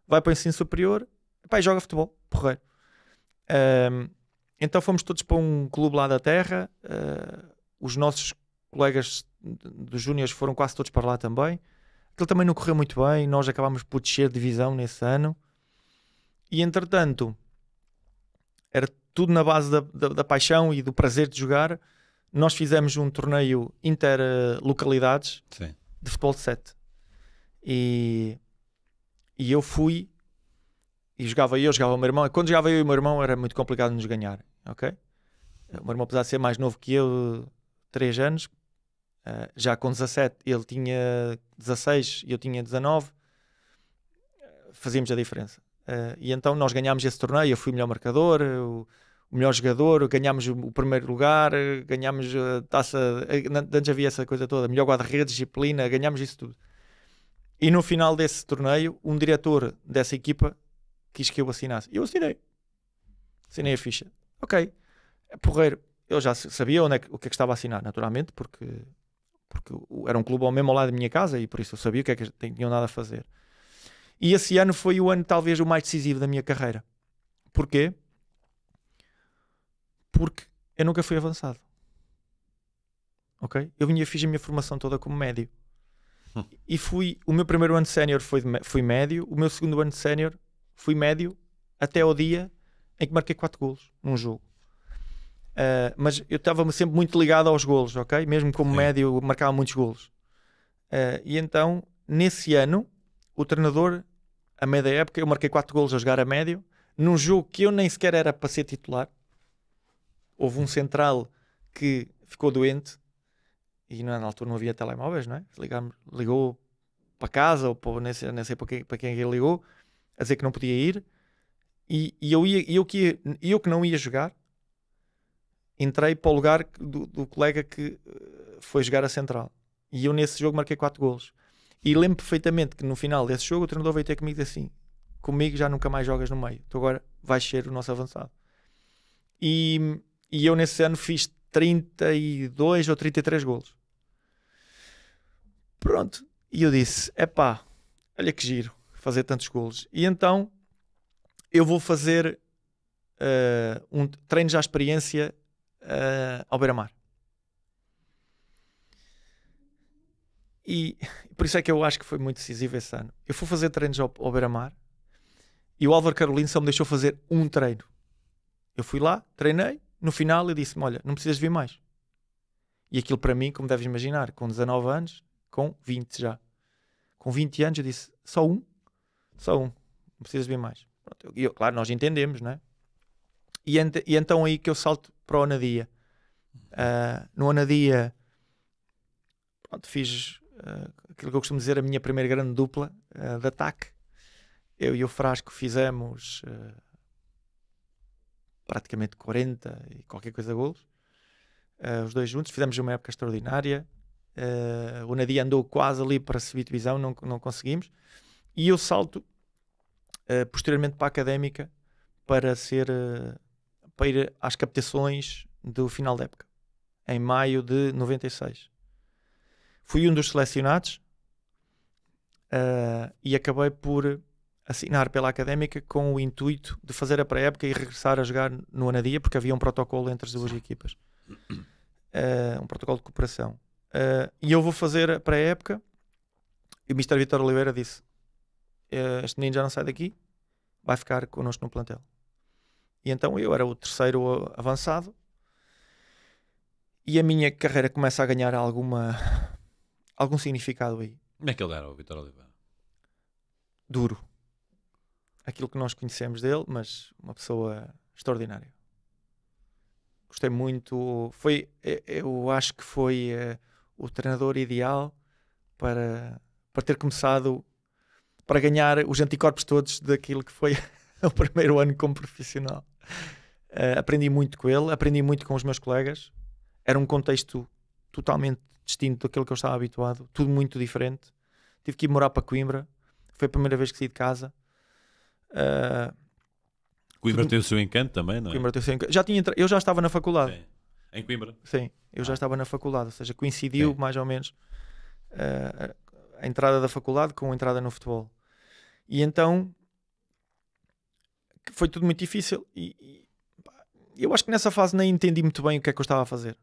[SPEAKER 2] vai para o ensino superior e joga futebol. Porreiro. Então fomos todos para um clube lá da terra. Os nossos colegas dos júniores foram quase todos para lá também. Aquilo também não correu muito bem. Nós acabámos por descer de divisão nesse ano. E entretanto, era tudo na base da paixão e do prazer de jogar. Nós fizemos um torneio interlocalidades de futebol de 7. E eu fui e jogava o meu irmão. Quando jogava eu e o meu irmão era muito complicado de nos ganhar. Okay? O meu irmão, apesar de ser mais novo que eu, 3 anos, já com 17, ele tinha 16 e eu tinha 19, fazíamos a diferença. E então nós ganhámos esse torneio, eu fui o melhor marcador, o melhor jogador, ganhámos o primeiro lugar, ganhámos a taça, antes havia essa coisa toda, melhor guarda-redes, disciplina, ganhámos isso tudo. E no final desse torneio, um diretor dessa equipa quis que eu assinasse. Eu assinei a ficha. Ok, é porreiro. Eu já sabia o que é que estava a assinar, naturalmente, porque era um clube ao mesmo lado da minha casa e por isso eu sabia o que é que tinham nada a fazer. E esse ano foi o ano talvez o mais decisivo da minha carreira. Porquê? Porque eu nunca fui avançado. Ok? Fiz a minha formação toda como médio. E o meu primeiro ano de sénior fui médio, o meu segundo ano de sénior fui médio até ao dia em que marquei 4 golos num jogo. Mas eu estava sempre muito ligado aos golos, ok? Mesmo como médio, eu marcava muitos golos. E então, nesse ano, o treinador, a meio da época, eu marquei 4 golos a jogar a médio, num jogo que eu nem sequer era para ser titular. Houve um central que ficou doente e na altura não havia telemóveis, não é? Ligou para casa ou para, nem sei para quem ele ligou, a dizer que não podia ir. E eu que não ia jogar, entrei para o lugar do colega que foi jogar a central. E eu nesse jogo marquei 4 golos. E lembro perfeitamente que no final desse jogo o treinador veio ter comigo assim: comigo já nunca mais jogas no meio. Tu agora vais ser o nosso avançado. E eu nesse ano fiz 32 ou 33 golos. Pronto. E eu disse: epá, olha que giro fazer tantos golos. E então eu vou fazer um treino já à experiência ao Beira-Mar. E por isso é que eu acho que foi muito decisivo esse ano. Eu fui fazer treinos ao Beira-Mar e o Álvaro Carolino só me deixou fazer um treino. Eu fui lá, treinei, no final eu disse-me: olha, não precisas vir mais. E aquilo para mim, como deves imaginar, com 19 anos, com 20 já. Com 20 anos eu disse: só um, não precisas vir mais. Pronto, claro, nós entendemos, não é? E então aí que eu salto para o Anadia. No Anadia, pronto, fiz aquilo que eu costumo dizer, a minha primeira grande dupla de ataque. Eu e o Frasco fizemos praticamente 40 e qualquer coisa golos. Os dois juntos, fizemos uma época extraordinária. O Nadia andou quase ali para subir divisão, não conseguimos. E eu salto posteriormente para a Académica para ir às captações do final da época, em maio de 96. Fui um dos selecionados e acabei por assinar pela Académica com o intuito de fazer a pré-época e regressar a jogar no Anadia, porque havia um protocolo entre as duas equipas, um protocolo de cooperação. E eu vou fazer a pré-época e o Mr. Vítor Oliveira disse: este menino já não sai daqui, vai ficar connosco no plantel. E então eu era o terceiro avançado e a minha carreira começa a ganhar algum significado aí.
[SPEAKER 1] Como é que ele era, o Vítor Oliveira?
[SPEAKER 2] Duro. Aquilo que nós conhecemos dele, mas uma pessoa extraordinária. Gostei muito. Eu acho que foi o treinador ideal para ter começado, para ganhar os anticorpos todos daquilo que foi o primeiro ano como profissional. Aprendi muito com ele, aprendi muito com os meus colegas. Era um contexto totalmente distinto daquilo que eu estava habituado, tudo muito diferente. Tive que ir morar para Coimbra, foi a primeira vez que saí de casa.
[SPEAKER 1] Coimbra tem o seu encanto também, não é?
[SPEAKER 2] Coimbra tem o seu encanto. Eu já estava na faculdade.
[SPEAKER 1] Sim. Em Coimbra?
[SPEAKER 2] Sim, eu já estava na faculdade, ou seja, coincidiu mais ou menos a entrada da faculdade com a entrada no futebol. E então foi tudo muito difícil e eu acho que nessa fase nem entendi muito bem o que é que eu estava a fazer.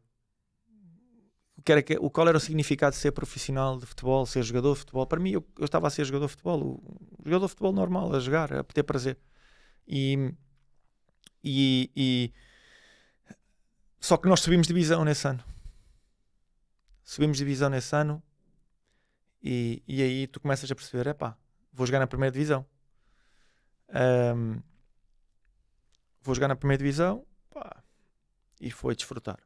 [SPEAKER 2] Qual era o significado de ser profissional de futebol, ser jogador de futebol. Para mim, eu estava a ser jogador de futebol, o jogador de futebol normal, a jogar, a ter prazer. Só que nós subimos divisão nesse ano. E aí tu começas a perceber, vou jogar na primeira divisão. E foi desfrutar.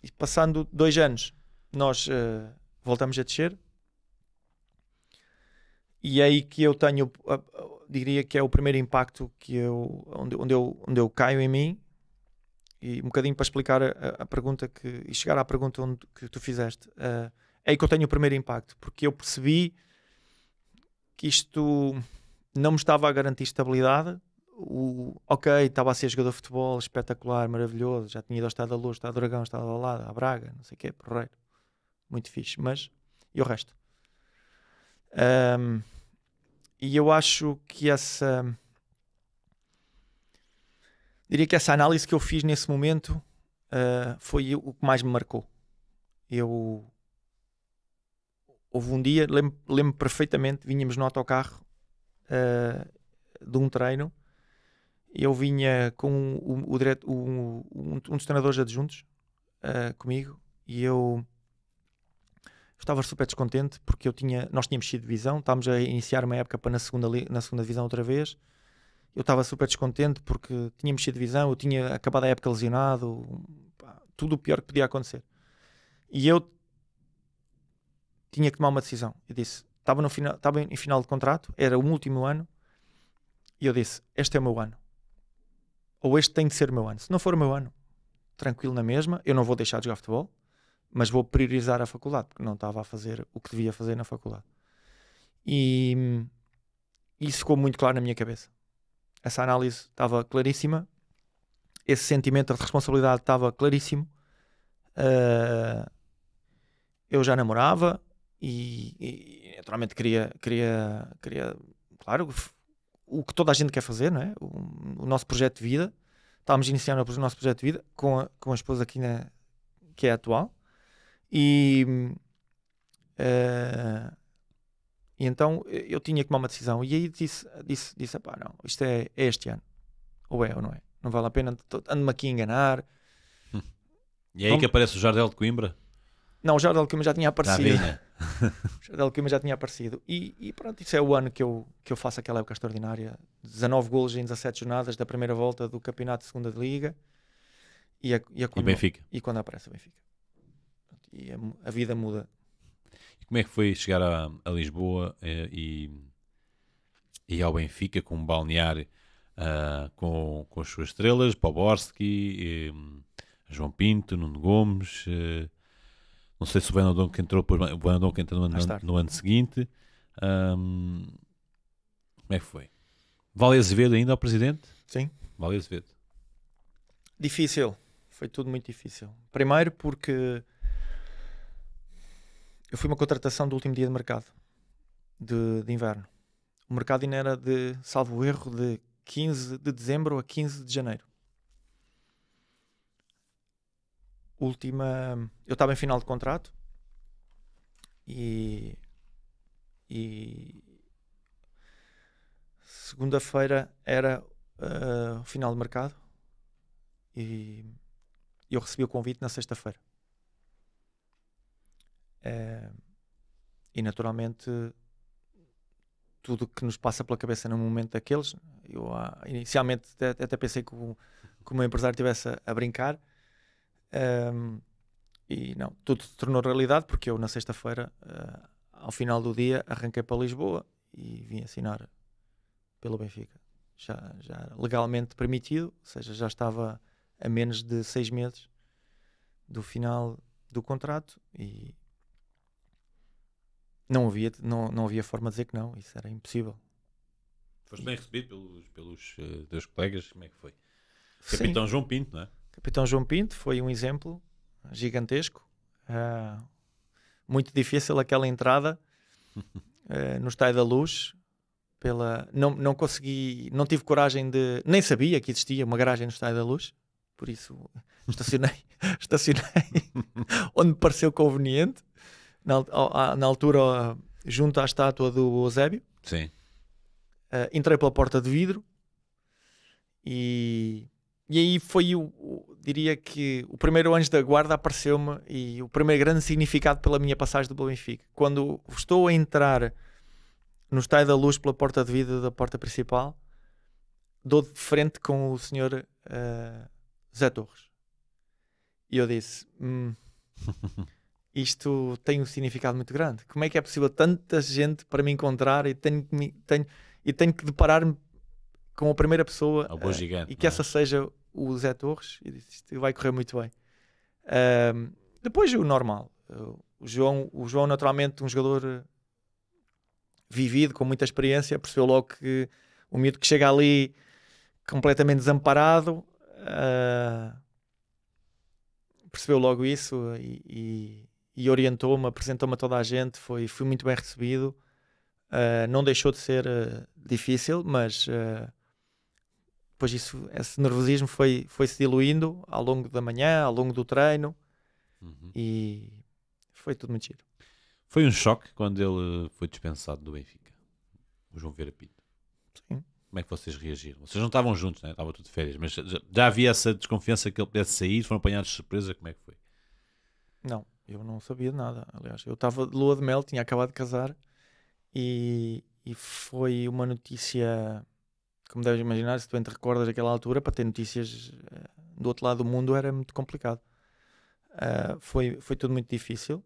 [SPEAKER 2] E passando 2 anos, nós voltamos a descer. E é aí que eu tenho, diria que é o primeiro impacto onde eu caio em mim. E um bocadinho para explicar a pergunta e chegar à pergunta que tu fizeste. É aí que eu tenho o primeiro impacto, porque eu percebi que isto não me estava a garantir estabilidade. Estava a ser jogador de futebol espetacular, maravilhoso, já tinha ido ao Estado da Luz, Estado do Dragão, Estado da Lada, a Braga, não sei o quê, porreiro, muito fixe, mas e o resto? E eu acho que diria que essa análise que eu fiz nesse momento foi o que mais me marcou. Houve um dia, lembro perfeitamente, vínhamos no autocarro de um treino. Eu vinha com um dos treinadores adjuntos comigo e eu estava super descontente porque nós tínhamos sido divisão, estávamos a iniciar uma época para na segunda divisão outra vez. Eu estava super descontente porque tínhamos sido divisão, eu tinha acabado a época lesionado, tudo o pior que podia acontecer. E eu tinha que tomar uma decisão. Eu disse, estava em final de contrato, era o último ano, e eu disse, este é o meu ano. Ou este tem de ser o meu ano. Se não for o meu ano, tranquilo na mesma, eu não vou deixar de jogar futebol, mas vou priorizar a faculdade, porque não estava a fazer o que devia fazer na faculdade. E isso ficou muito claro na minha cabeça. Essa análise estava claríssima, esse sentimento de responsabilidade estava claríssimo. Eu já namorava e naturalmente queria, claro, o que toda a gente quer fazer, não é? O nosso projeto de vida. Estávamos a iniciar o nosso projeto de vida com a esposa aqui que é atual. E então eu tinha que tomar uma decisão. E aí disse não, isto é este ano. Ou é ou não é? Não vale a pena, ando-me aqui a enganar.
[SPEAKER 1] E é aí que aparece o Jardel de Coimbra?
[SPEAKER 2] Não, o Jardel de Coimbra já tinha aparecido.
[SPEAKER 1] O
[SPEAKER 2] Jardel de Coimbra já tinha aparecido. E pronto, isso é o ano que eu faço aquela época extraordinária. 19 golos em 17 jornadas da primeira volta do campeonato de segunda de Liga. E
[SPEAKER 1] Benfica.
[SPEAKER 2] E quando aparece o Benfica. e a vida muda.
[SPEAKER 1] E como é que foi chegar a Lisboa e ao Benfica com um balneário com as suas estrelas, Poborski, João Pinto, Nuno Gomes, não sei se o Bernardão que entrou, o Bernardão que entrou no ano seguinte. Como é que foi? Vale Azevedo ainda ao presidente?
[SPEAKER 2] Sim.
[SPEAKER 1] Vale Azevedo.
[SPEAKER 2] Difícil. Foi tudo muito difícil. Primeiro porque eu fui uma contratação do último dia de mercado de inverno. O mercado ainda era de, salvo erro, de 15 de dezembro a 15 de janeiro. Eu estava em final de contrato e segunda-feira era o final de mercado e eu recebi o convite na sexta-feira. E naturalmente tudo que nos passa pela cabeça num momento daqueles, eu inicialmente até pensei que o meu empresário estivesse a brincar, e não, tudo se tornou realidade porque eu na sexta-feira, ao final do dia, arranquei para Lisboa e vim assinar pelo Benfica, já legalmente permitido, ou seja, já estava a menos de 6 meses do final do contrato e não havia forma de dizer que não, isso era impossível.
[SPEAKER 1] Foste bem recebido pelos teus colegas, como é que foi?
[SPEAKER 2] Sim.
[SPEAKER 1] Capitão João Pinto, não é?
[SPEAKER 2] Capitão João Pinto foi um exemplo gigantesco, muito difícil aquela entrada no Estádio da Luz, não consegui, não tive coragem nem sabia que existia uma garagem no Estádio da Luz, por isso estacionei onde me pareceu conveniente, na altura junto à estátua do Eusébio.
[SPEAKER 1] Sim.
[SPEAKER 2] Entrei pela porta de vidro e aí foi diria que o primeiro anjo da guarda apareceu-me e o primeiro grande significado pela minha passagem do Benfica. Quando estou a entrar no Estádio da Luz pela porta de vidro da porta principal, dou de frente com o senhor Zé Torres. E eu disse, isto tem um significado muito grande. Como é que é possível tanta gente para me encontrar e tenho que deparar-me com a primeira pessoa
[SPEAKER 1] gigante,
[SPEAKER 2] e que essa seja o Zé Torres? E disse, isto vai correr muito bem. Depois o normal. O João naturalmente um jogador vivido, com muita experiência, percebeu logo que o miúdo que chega ali completamente desamparado, percebeu logo isso e orientou-me, apresentou-me a toda a gente, fui muito bem recebido. Não deixou de ser difícil, mas depois esse nervosismo foi-se diluindo ao longo da manhã, ao longo do treino, e foi tudo muito giro.
[SPEAKER 1] Foi um choque quando ele foi dispensado do Benfica, o João Vieira Pinto.
[SPEAKER 2] Sim.
[SPEAKER 1] Como é que vocês reagiram? Vocês não estavam juntos, né? Estava tudo de férias, mas já havia essa desconfiança que ele pudesse sair, foram apanhados de surpresa, como é que foi?
[SPEAKER 2] Não, eu não sabia de nada, aliás, eu estava de lua de mel, tinha acabado de casar e foi uma notícia, como deves imaginar, se tu te recordas daquela altura, para ter notícias do outro lado do mundo era muito complicado. Foi tudo muito difícil,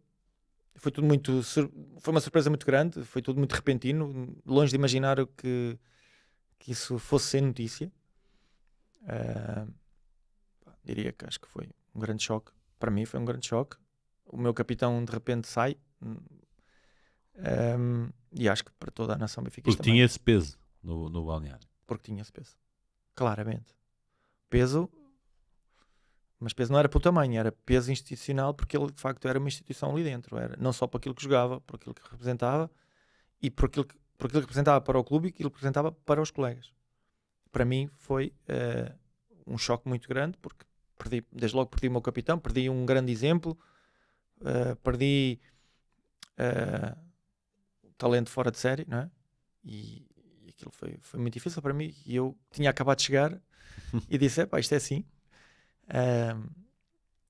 [SPEAKER 2] foi uma surpresa muito grande, foi tudo muito repentino, longe de imaginar que isso fosse ser notícia. Diria que acho que foi um grande choque, para mim foi um grande choque. O meu capitão de repente sai, e acho que para toda a nação benfiquista
[SPEAKER 1] porque tinha esse peso no balneário.
[SPEAKER 2] Porque tinha esse peso, claramente. Peso, mas peso não era pelo tamanho, era peso institucional, porque ele de facto era uma instituição ali dentro, era não só para aquilo que jogava, por aquilo que representava e por aquilo que representava para o clube e aquilo que representava para os colegas. Para mim foi um choque muito grande, porque desde logo perdi o meu capitão, perdi um grande exemplo, perdi talento fora de série, não é? E aquilo foi muito difícil para mim, e eu tinha acabado de chegar e disse, isto é assim.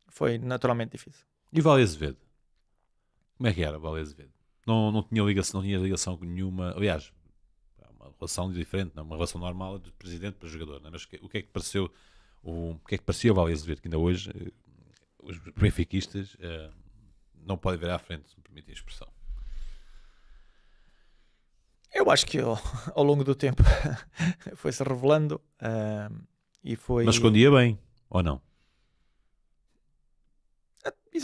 [SPEAKER 2] Foi naturalmente difícil.
[SPEAKER 1] E o Vale Azevedo? Como é que era o Vale Azevedo? Não tinha ligação com nenhuma, aliás, uma relação diferente, não? Uma relação normal de presidente para jogador, não? Mas o que é que pareceu o que é que parecia o Vale Azevedo, que ainda hoje os benfiquistas não pode ver à frente, se me permite a expressão.
[SPEAKER 2] Eu acho que ao longo do tempo foi-se revelando e foi...
[SPEAKER 1] Mas escondia bem, ou não?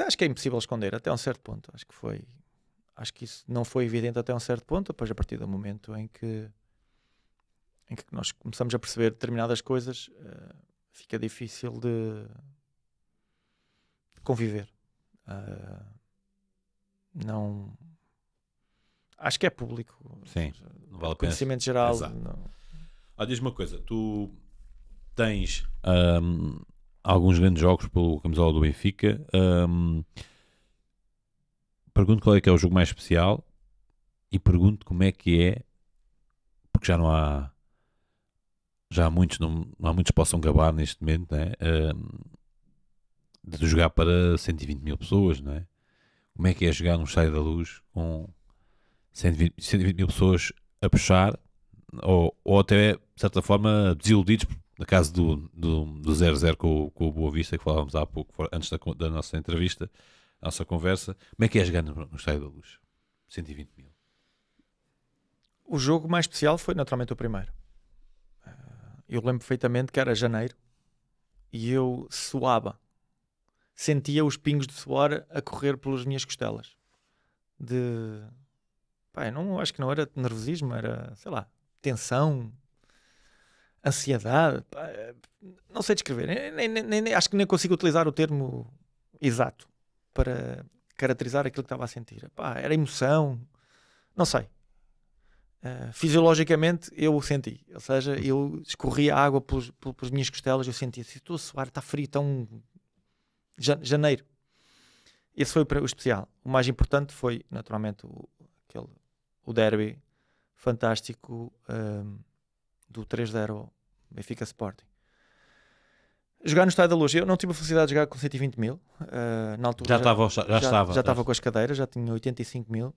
[SPEAKER 2] Acho que é impossível esconder até um certo ponto. Acho que isso não foi evidente até um certo ponto, depois a partir do momento em que nós começamos a perceber determinadas coisas, fica difícil de conviver. Não... Acho que é público.
[SPEAKER 1] Sim, não vale a pena.
[SPEAKER 2] Conhecimento geral.
[SPEAKER 1] Diz-me uma coisa, tu tens alguns grandes jogos pelo camisola do Benfica. Pergunto qual é que é o jogo mais especial e pergunto como é que é, porque já há muitos, não há muitos que possam gabar neste momento, né? De jogar para 120 mil pessoas, não é? Como é que é jogar num Estádio da Luz com 120 mil pessoas a puxar, ou até, de certa forma, desiludidos, no caso do 0-0 com o Boa Vista, que falávamos há pouco, antes da nossa entrevista, a nossa conversa. Como é que é jogar no Estádio da Luz? 120 mil.
[SPEAKER 2] O jogo mais especial foi naturalmente o primeiro. Eu lembro perfeitamente que era janeiro e eu suava. Sentia os pingos de suor a correr pelas minhas costelas. Acho que não era nervosismo, era, sei lá, tensão, ansiedade. Não sei descrever. Acho que nem consigo utilizar o termo exato para caracterizar aquilo que estava a sentir. Era emoção. Não sei. Fisiologicamente eu o senti. Ou seja, eu escorria água pelas minhas costelas. Eu sentia, se estou a suar, está frio, tão... Janeiro. Esse foi o especial. O mais importante foi, naturalmente, o derby fantástico do 3-0 Benfica Sporting. Jogar no Estádio da Luz, eu não tive a felicidade de jogar com 120 mil. Na altura já estava com as cadeiras, já tinha 85 mil.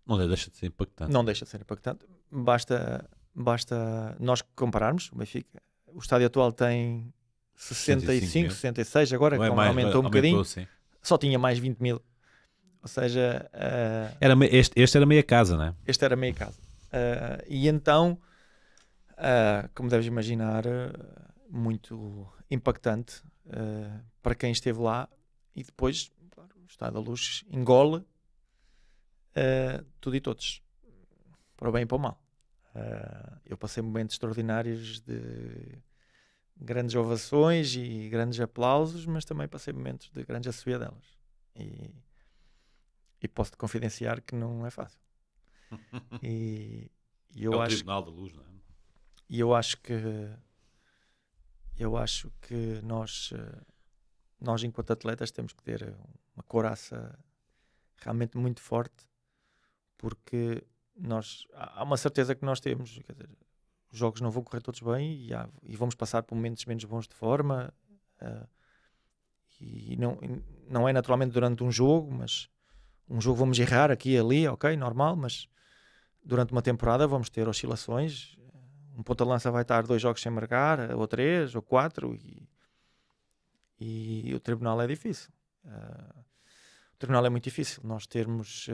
[SPEAKER 1] Não deixa de ser impactante.
[SPEAKER 2] Não deixa de ser impactante. Basta nós compararmos. O Benfica, o estádio atual tem 65, 66, agora aumentou um bocadinho. Sim. Só tinha mais 20 mil. Ou seja...
[SPEAKER 1] este era meia casa, não é?
[SPEAKER 2] Este era meia casa. E então, como deves imaginar, muito impactante para quem esteve lá. E depois, claro, o Estádio da Luz engole tudo e todos. Para o bem e para o mal. Eu passei momentos extraordinários de grandes ovações e grandes aplausos, mas também passei momentos de grandes assobiadelas. E posso-te confidenciar que não é fácil. E eu
[SPEAKER 1] acho... Tribunal da Luz, não é?
[SPEAKER 2] E eu acho que nós enquanto atletas temos que ter uma couraça realmente muito forte, porque há uma certeza que nós temos, quer dizer, os jogos não vão correr todos bem e vamos passar por momentos menos bons de forma, e não é naturalmente durante um jogo, mas um jogo vamos errar aqui e ali, ok, normal, mas durante uma temporada vamos ter oscilações. Um ponta-lança vai estar 2 jogos sem marcar, ou 3, ou 4, e o tribunal é difícil. O tribunal é muito difícil. Nós termos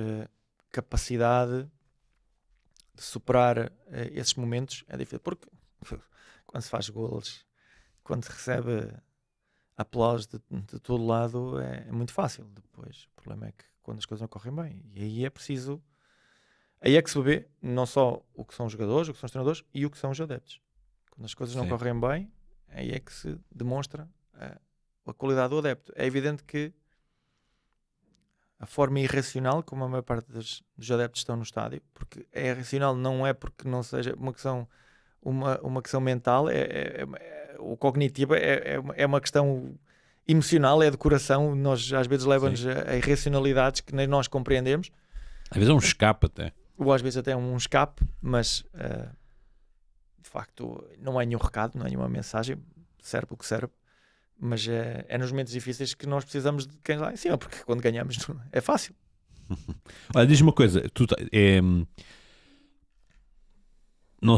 [SPEAKER 2] capacidade de superar esses momentos é difícil, porque quando se faz golos, quando se recebe aplausos de todo lado, é muito fácil. Depois, o problema é que quando as coisas não correm bem, e aí é preciso... Aí é que se vê não só o que são os jogadores, o que são os treinadores e o que são os adeptos. Quando as coisas não correm bem, aí é que se demonstra a qualidade do adepto. É evidente que a forma irracional como a maior parte dos adeptos estão no estádio, porque é irracional, não é porque não seja uma questão mental, o cognitivo é uma questão emocional, é de coração. Nós às vezes leva-nos a irracionalidades que nem nós compreendemos.
[SPEAKER 1] Às vezes é um escape até.
[SPEAKER 2] Ou às vezes até um escape, mas de facto não é nenhum recado, não é nenhuma mensagem, serve o que serve, mas é nos momentos difíceis que nós precisamos de quem lá em cima, porque quando ganhamos é fácil.
[SPEAKER 1] Olha, diz-me uma coisa,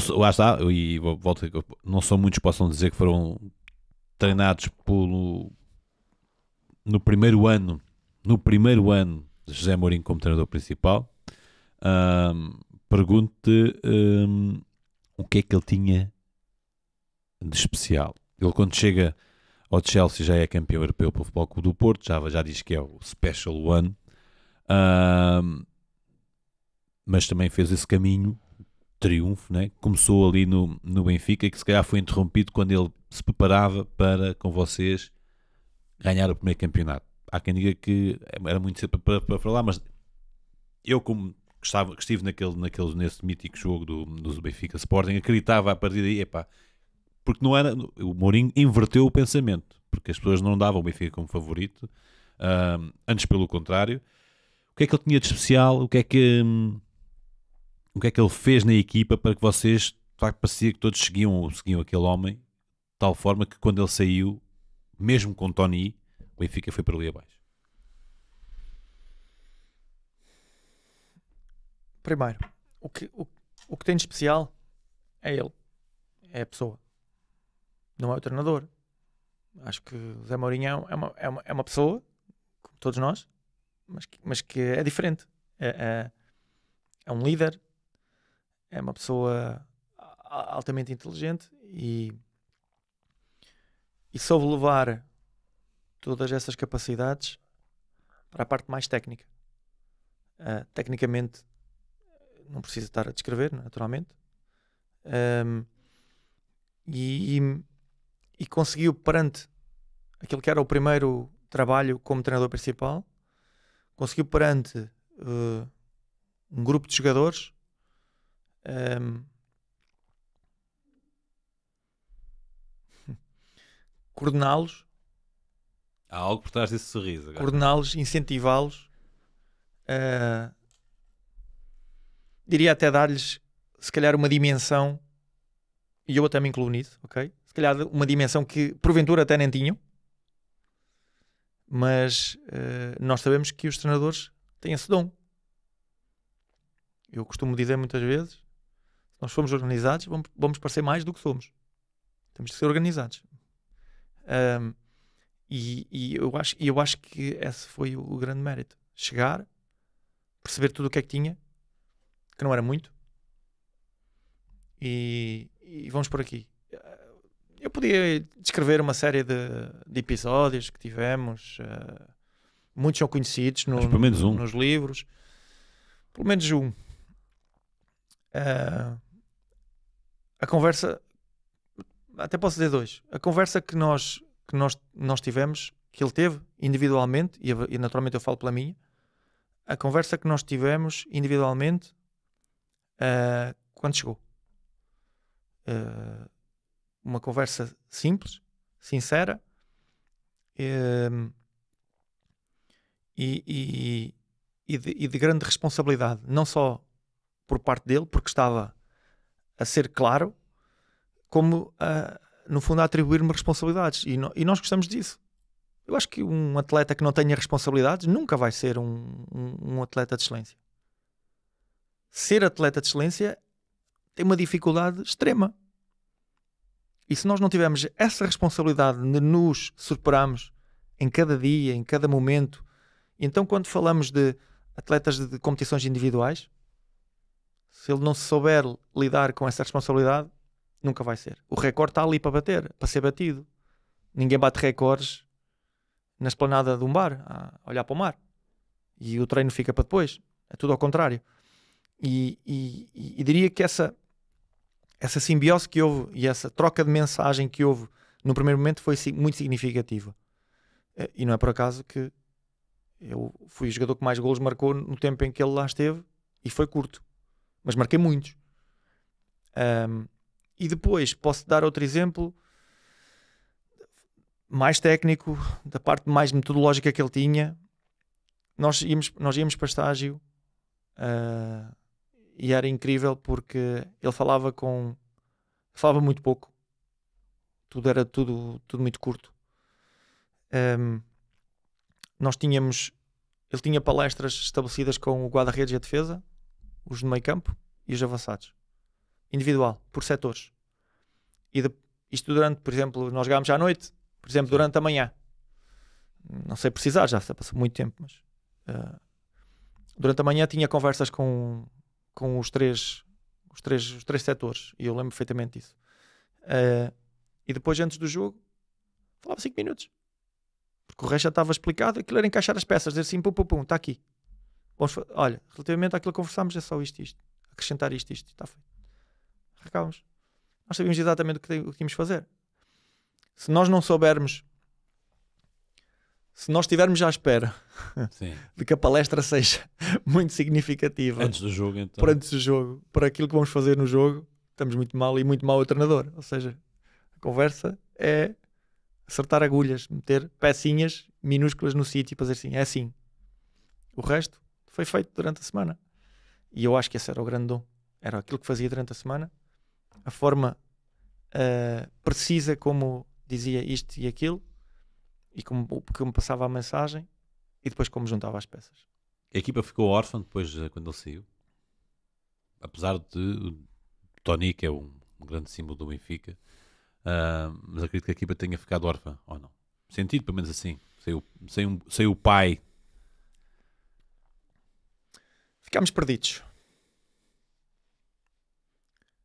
[SPEAKER 1] lá está, e volto, não são muitos que possam dizer que foram treinados no primeiro ano José Mourinho como treinador principal. Pergunto-te o que é que ele tinha de especial. Ele, quando chega ao Chelsea, já é campeão europeu pelo Futebol Clube do Porto, já diz que é o Special One, mas também fez esse caminho triunfo, né? Começou ali no Benfica, que se calhar foi interrompido quando ele se preparava para, com vocês, ganhar o primeiro campeonato. Há quem diga que era muito cedo para falar, mas eu, como que estive nesse mítico jogo do Benfica Sporting, acreditava a partir daí, porque não era, o Mourinho inverteu o pensamento, porque as pessoas não davam o Benfica como favorito, antes pelo contrário. O que é que ele tinha de especial? O que é que ele fez na equipa para que vocês, de facto, parecia que todos seguiam aquele homem, de tal forma que quando ele saiu, mesmo com Tony, o Benfica foi para ali abaixo?
[SPEAKER 2] Primeiro, o que tem de especial é ele, é a pessoa, não é o treinador. Acho que o Zé Mourinho é uma pessoa, como todos nós, mas que é diferente. É um líder, é uma pessoa altamente inteligente e soube levar todas essas capacidades para a parte mais técnica. Tecnicamente, não precisa estar a descrever, naturalmente. E conseguiu, perante aquilo que era o primeiro trabalho como treinador principal, conseguiu perante um grupo de jogadores coordená-los.
[SPEAKER 1] Há algo por trás desse sorriso agora.
[SPEAKER 2] Coordená-los, incentivá-los, diria até dar-lhes, se calhar, uma dimensão, e eu até me incluo nisso, ok? Se calhar uma dimensão que porventura até nem tinham, mas nós sabemos que os treinadores têm esse dom. Eu costumo dizer muitas vezes, se nós formos organizados, vamos parecer mais do que somos. Temos de ser organizados. E eu acho que esse foi o grande mérito. Chegar, perceber tudo o que é que tinha, que não era muito, e vamos por aqui. Eu podia descrever uma série de episódios que tivemos, muitos são conhecidos
[SPEAKER 1] pelo menos um.
[SPEAKER 2] nos livros. Pelo menos um. A conversa, até posso dizer dois. A conversa que nós tivemos, que ele teve individualmente, e naturalmente eu falo pela minha, a conversa que nós tivemos individualmente quando chegou. Uma conversa simples, sincera, e de grande responsabilidade, não só por parte dele, porque estava a ser claro, como no fundo a atribuir-me responsabilidades, e nós gostamos disso. Eu acho que um atleta que não tenha responsabilidades nunca vai ser um atleta de excelência. Ser atleta de excelência tem uma dificuldade extrema. E se nós não tivermos essa responsabilidade de nos superarmos em cada dia, em cada momento, então quando falamos de atletas de competições individuais, se ele não se souber lidar com essa responsabilidade, nunca vai ser. O recorde está ali para bater, para ser batido. Ninguém bate recordes na esplanada de um bar, a olhar para o mar. E o treino fica para depois. É tudo ao contrário. E diria que essa simbiose que houve e essa troca de mensagem que houve no primeiro momento foi muito significativa. E não é por acaso que eu fui o jogador que mais golos marcou no tempo em que ele lá esteve, e foi curto, mas marquei muitos. E depois posso dar outro exemplo mais técnico, da parte mais metodológica que ele tinha. Nós íamos para estágio, e era incrível porque ele falava muito pouco, era tudo muito curto. Ele tinha palestras estabelecidas com o guarda-redes e a defesa, os de meio campo e os avançados, individual, por setores. Isto durante, por exemplo, nós jogámos à noite, por exemplo, durante a manhã, não sei precisar, já passou muito tempo, mas durante a manhã tinha conversas com os três setores, e eu lembro perfeitamente disso. E depois, antes do jogo, falava 5 minutos. Porque o resto já estava explicado, aquilo era encaixar as peças, dizer assim, pum, está aqui. Olha, relativamente àquilo que conversámos, é só isto. Acrescentar isto, está feito. Arrancávamos. Nós sabíamos exatamente o que tínhamos de fazer. Se nós não soubermos, se nós estivermos à espera de que a palestra seja muito significativa
[SPEAKER 1] antes do jogo, então.
[SPEAKER 2] antes do jogo, para aquilo que vamos fazer no jogo, estamos muito mal, e muito mal o treinador. Ou seja, a conversa é acertar agulhas, meter pecinhas minúsculas no sítio para dizer assim, é assim. O resto foi feito durante a semana. E eu acho que esse era o grande dom. Era aquilo que fazia durante a semana, a forma precisa como dizia isto e aquilo, e como passava a mensagem, e depois como juntava as peças.
[SPEAKER 1] A equipa ficou órfã depois, quando ele saiu? Apesar de Tony, que é um grande símbolo do Benfica, mas acredito que a equipa tenha ficado órfã, ou não? Sentido, pelo menos assim. Sem o pai.
[SPEAKER 2] Ficámos perdidos.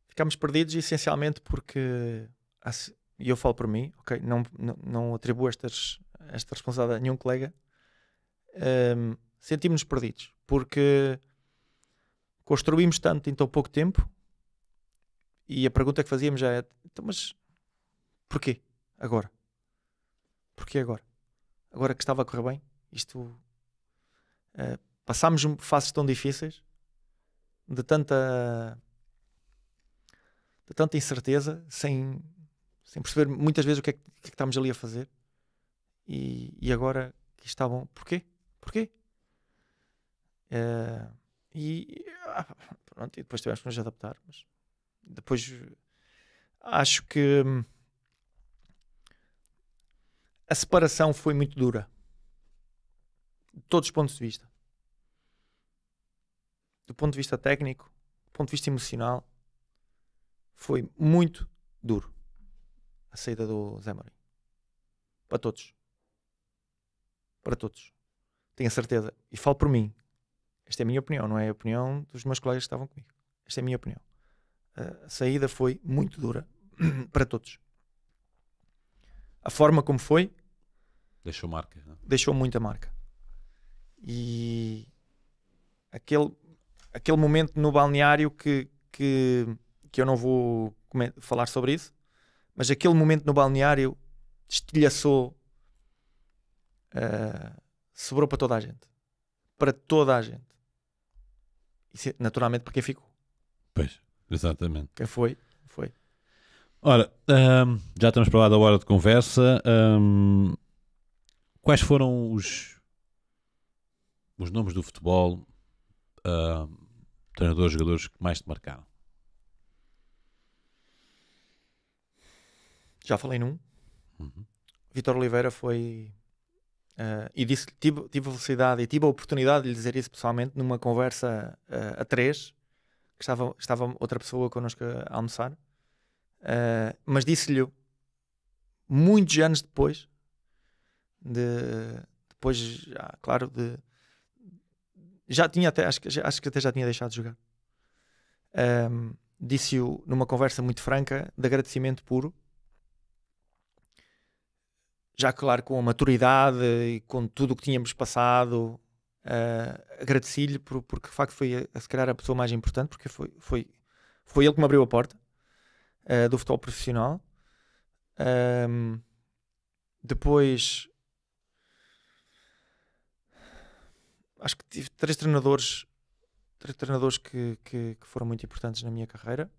[SPEAKER 2] Ficámos perdidos essencialmente porque, e eu falo por mim, okay, não atribuo esta responsabilidade a nenhum colega, sentimos-nos perdidos porque construímos tanto em tão pouco tempo, e a pergunta que fazíamos já é, então, mas porquê agora? Porquê agora? Agora que estava a correr bem? Passámos fases tão difíceis, de tanta incerteza, sem perceber muitas vezes o que é que estamos ali a fazer, e agora que está bom, porquê? Pronto, e depois tivemos que nos adaptar, mas depois acho que a separação foi muito dura de todos os pontos de vista, do ponto de vista técnico, do ponto de vista emocional. Foi muito duro a saída do Zé Mourinho. Para todos. Tenho a certeza. E falo por mim. Esta é a minha opinião, não é a opinião dos meus colegas que estavam comigo. Esta é a minha opinião. A saída foi muito dura para todos. A forma como foi...
[SPEAKER 1] Deixou marca. Não?
[SPEAKER 2] Deixou muita marca. E aquele momento no balneário que eu não vou falar sobre isso, mas aquele momento no balneário estilhaçou, sobrou para toda a gente. Para toda a gente. E naturalmente para quem ficou.
[SPEAKER 1] Pois, exatamente.
[SPEAKER 2] Quem foi.
[SPEAKER 1] Ora, já estamos para lá da hora de conversa. Quais foram os nomes do futebol, treinadores, jogadores que mais te marcaram?
[SPEAKER 2] Já falei num. Vítor Oliveira foi... e tive a felicidade e tive a oportunidade de lhe dizer isso pessoalmente numa conversa a três, que estava outra pessoa connosco a almoçar, mas disse-lhe muitos anos depois, claro, já tinha até, acho que até já tinha deixado de jogar, disse-o numa conversa muito franca, de agradecimento puro, já claro com a maturidade e com tudo o que tínhamos passado, agradeci-lhe porque de facto foi se calhar a pessoa mais importante, porque foi ele que me abriu a porta do futebol profissional. Depois acho que tive três treinadores que foram muito importantes na minha carreira.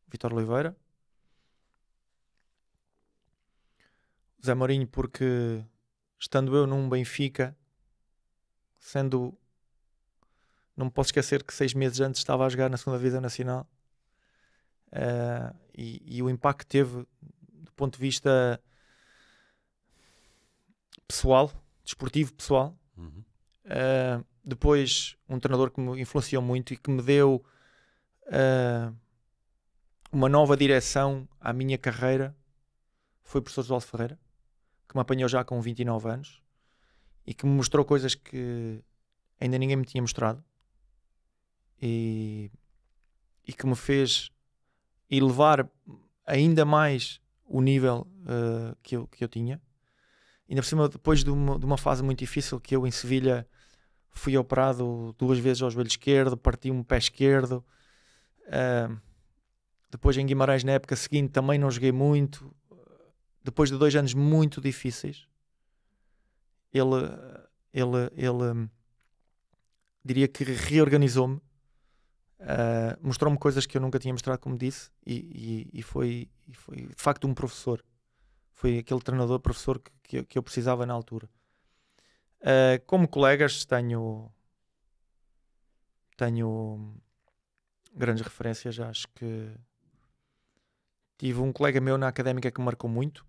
[SPEAKER 2] Vítor Oliveira, Zé Mourinho, porque estando eu num Benfica, não me posso esquecer que 6 meses antes estava a jogar na 2ª Divisão Nacional, e o impacto que teve do ponto de vista pessoal, desportivo pessoal. Depois um treinador que me influenciou muito e que me deu uma nova direção à minha carreira foi o professor Oswaldo Ferreira, que me apanhou já com 29 anos e que me mostrou coisas que ainda ninguém me tinha mostrado e que me fez elevar ainda mais o nível que eu tinha. Ainda por cima, depois de uma fase muito difícil, que eu em Sevilha fui operado 2 vezes ao joelho esquerdo, parti um pé esquerdo. Depois em Guimarães, na época seguinte, também não joguei muito. Depois de 2 anos muito difíceis, ele diria que reorganizou-me, mostrou-me coisas que eu nunca tinha mostrado, como disse, e foi de facto um professor. Foi aquele treinador, professor que eu precisava na altura. Como colegas, tenho grandes referências. Acho que tive um colega meu na Académica que me marcou muito.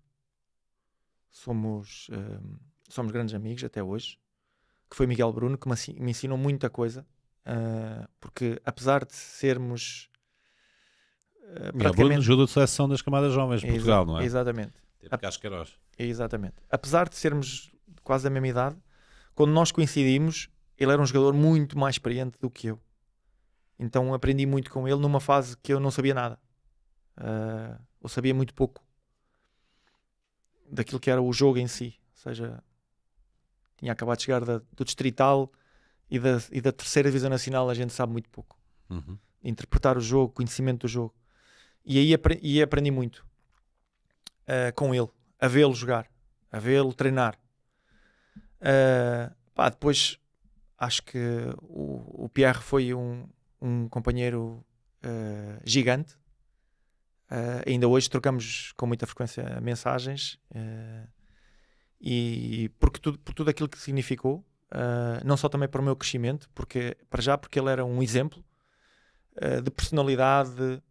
[SPEAKER 2] Somos grandes amigos até hoje, que foi Miguel Bruno, que me ensinou muita coisa, porque apesar de sermos
[SPEAKER 1] Miguel Bruno ajuda a seleção das camadas jovens de Portugal, não é?
[SPEAKER 2] Exatamente.
[SPEAKER 1] Tipo Casqueiros.
[SPEAKER 2] Exatamente. Apesar de sermos quase da mesma idade, quando nós coincidimos, ele era um jogador muito mais experiente do que eu. Então aprendi muito com ele numa fase que eu não sabia nada. Eu sabia muito pouco daquilo que era o jogo em si. Ou seja, tinha acabado de chegar do Distrital e da terceira Divisão Nacional. A gente sabe muito pouco.
[SPEAKER 1] Uhum.
[SPEAKER 2] Interpretar o jogo, conhecimento do jogo. E aí aprendi muito com ele, a vê-lo jogar, a vê-lo treinar. Depois acho que o Pierre foi um companheiro gigante. Ainda hoje trocamos com muita frequência mensagens, e por tudo aquilo que significou, não só também para o meu crescimento, porque ele era um exemplo de personalidade,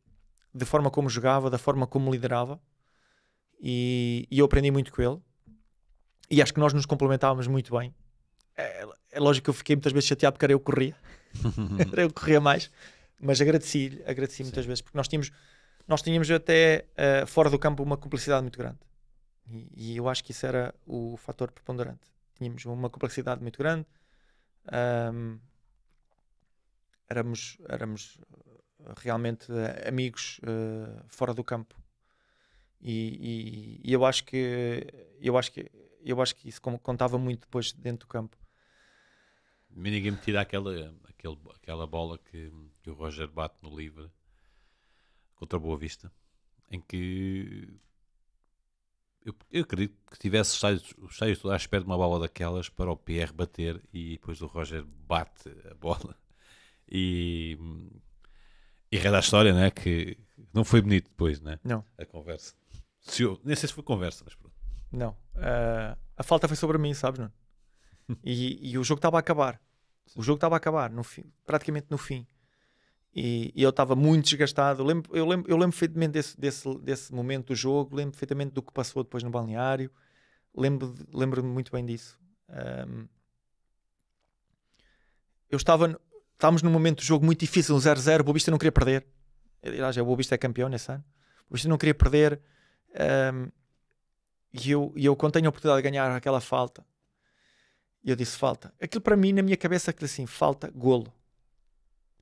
[SPEAKER 2] de forma como jogava, da forma como liderava, e eu aprendi muito com ele, e acho que nós nos complementávamos muito bem. É lógico que eu fiquei muitas vezes chateado porque era eu que corria, eu corria mais, mas agradeci muitas vezes, porque nós tínhamos até fora do campo uma cumplicidade muito grande, e eu acho que isso era o fator preponderante. Tínhamos uma cumplicidade muito grande, éramos realmente amigos fora do campo, e eu acho que isso contava muito depois dentro do campo.
[SPEAKER 1] Ninguém me tira aquela bola que o Roger bate no livre contra a Boa Vista, em que eu acredito que tivesse os estádios todos à espera de uma bola daquelas para o Pierre bater, e depois o Roger bate a bola e reda a história, né? Que não foi bonito depois, né?
[SPEAKER 2] Não.
[SPEAKER 1] A conversa. Nem sei se foi conversa, mas pronto.
[SPEAKER 2] Não. A falta foi sobre mim, sabes, não? E o jogo estava a acabar. O jogo estava a acabar, praticamente no fim. E eu estava muito desgastado. Eu lembro perfeitamente desse momento do jogo. Lembro perfeitamente do que passou depois no balneário. Lembro-me muito bem disso. Estávamos num momento do jogo muito difícil, um 0-0. O Boa Vista não queria perder. Aliás, o Boa Vista é campeão nesse ano. O Boa Vista não queria perder. E eu, quando tenho a oportunidade de ganhar aquela falta, eu disse falta. Aquilo para mim, na minha cabeça, aquilo assim, falta, golo.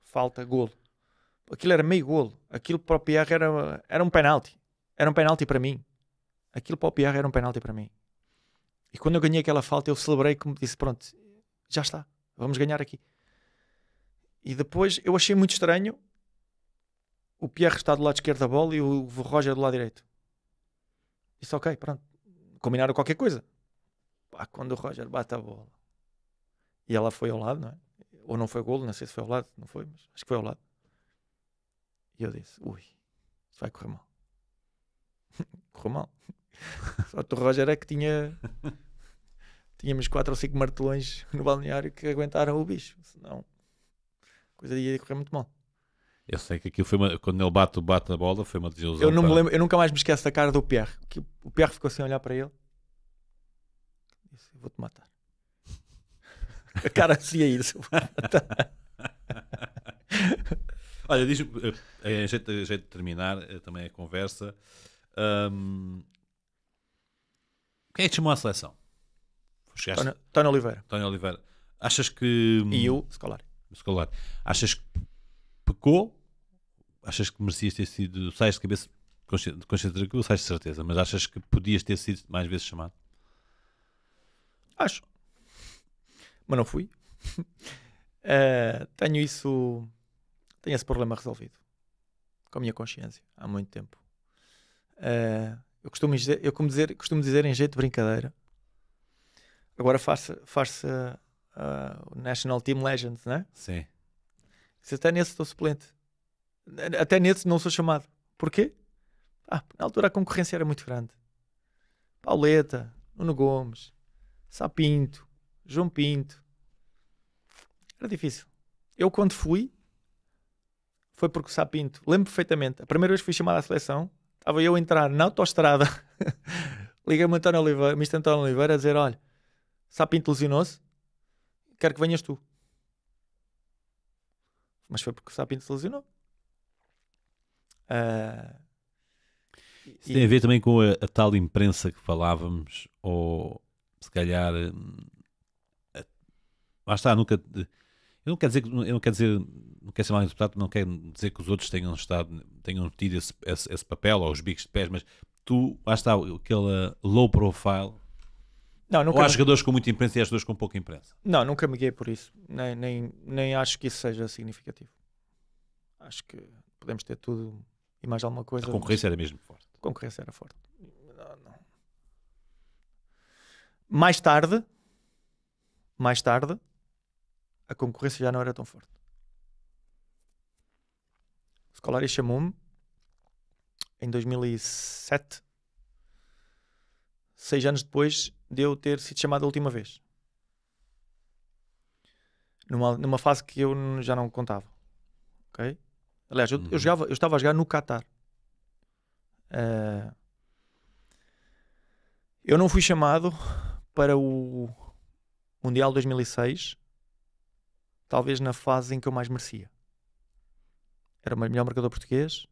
[SPEAKER 2] Falta, golo. Aquilo era meio golo. Aquilo para o Pierre era um penalti. Era um penalti para mim. Aquilo para o Pierre era um penalti para mim. E quando eu ganhei aquela falta, eu celebrei, como disse, pronto, já está, vamos ganhar aqui. E depois eu achei muito estranho o Pierre está do lado esquerdo da bola e o Roger do lado direito. Disse ok, pronto, combinaram qualquer coisa. Quando o Roger bate a bola e ela foi ao lado, não é? Ou não foi golo, não sei se foi ao lado, não foi, mas acho que foi ao lado. E eu disse, ui, isso vai correr mal. Correu mal. Só que o Roger é que tínhamos 4 ou 5 martelões no balneário que aguentaram o bicho, senão a coisa ia correr muito mal.
[SPEAKER 1] Eu sei que aquilo foi quando ele bate a bola, foi uma desilusão.
[SPEAKER 2] Eu não me lembro, eu nunca mais me esqueço da cara do Pierre, que o Pierre ficou assim a olhar para ele e disse, vou-te matar. A cara assim a ir, vou-te matar.
[SPEAKER 1] Olha, diz-me, a jeito de terminar também a conversa, quem é que te chamou à seleção?
[SPEAKER 2] Tónio Oliveira.
[SPEAKER 1] Tónio Oliveira. Achas que...
[SPEAKER 2] E o Scolari.
[SPEAKER 1] Escolar. Achas que pecou? Achas que merecias ter sido... Sais de cabeça de consciência tranquila? Sais de certeza. Mas achas que podias ter sido mais vezes chamado?
[SPEAKER 2] Acho. Mas não fui. Tenho esse problema resolvido. Com a minha consciência. Há muito tempo. Eu costumo dizer em jeito de brincadeira. Agora faz-se o National Team Legends, não é?
[SPEAKER 1] Sim.
[SPEAKER 2] Se até nesse estou suplente. Até nesse não sou chamado. Porquê? Na altura a concorrência era muito grande. Pauleta, Nuno Gomes, Sapinto, João Pinto. Era difícil. Eu quando fui, foi porque o Sapinto, lembro perfeitamente, a primeira vez que fui chamado à seleção, estava eu a entrar na autoestrada, liguei-me ao Mr. António Oliveira a dizer, olha, Sapinto lesionou-se, quero que venhas tu. Mas foi porque o Sapinto se lesionou.
[SPEAKER 1] Isso tem a ver também com a tal imprensa que falávamos, ou se calhar... lá está, nunca... Eu não quero dizer, não quero ser mal interpretado, não quero dizer que os outros tenham tido esse papel, ou os bicos de pés, mas tu, lá está, aquele low profile.
[SPEAKER 2] Não,
[SPEAKER 1] ou há jogadores com muita imprensa e há jogadores com pouca imprensa?
[SPEAKER 2] Não, nunca me guiei por isso. Nem acho que isso seja significativo. Acho que podemos ter tudo e mais alguma coisa.
[SPEAKER 1] A concorrência era mesmo forte.
[SPEAKER 2] A concorrência era forte. Não. Mais tarde, a concorrência já não era tão forte. O Scolari chamou-me em 2007, 6 anos depois de eu ter sido chamado a última vez. Numa fase que eu já não contava. Ok? Aliás, eu estava a jogar no Qatar. Eu não fui chamado para o Mundial 2006, talvez na fase em que eu mais merecia. Era o melhor marcador português,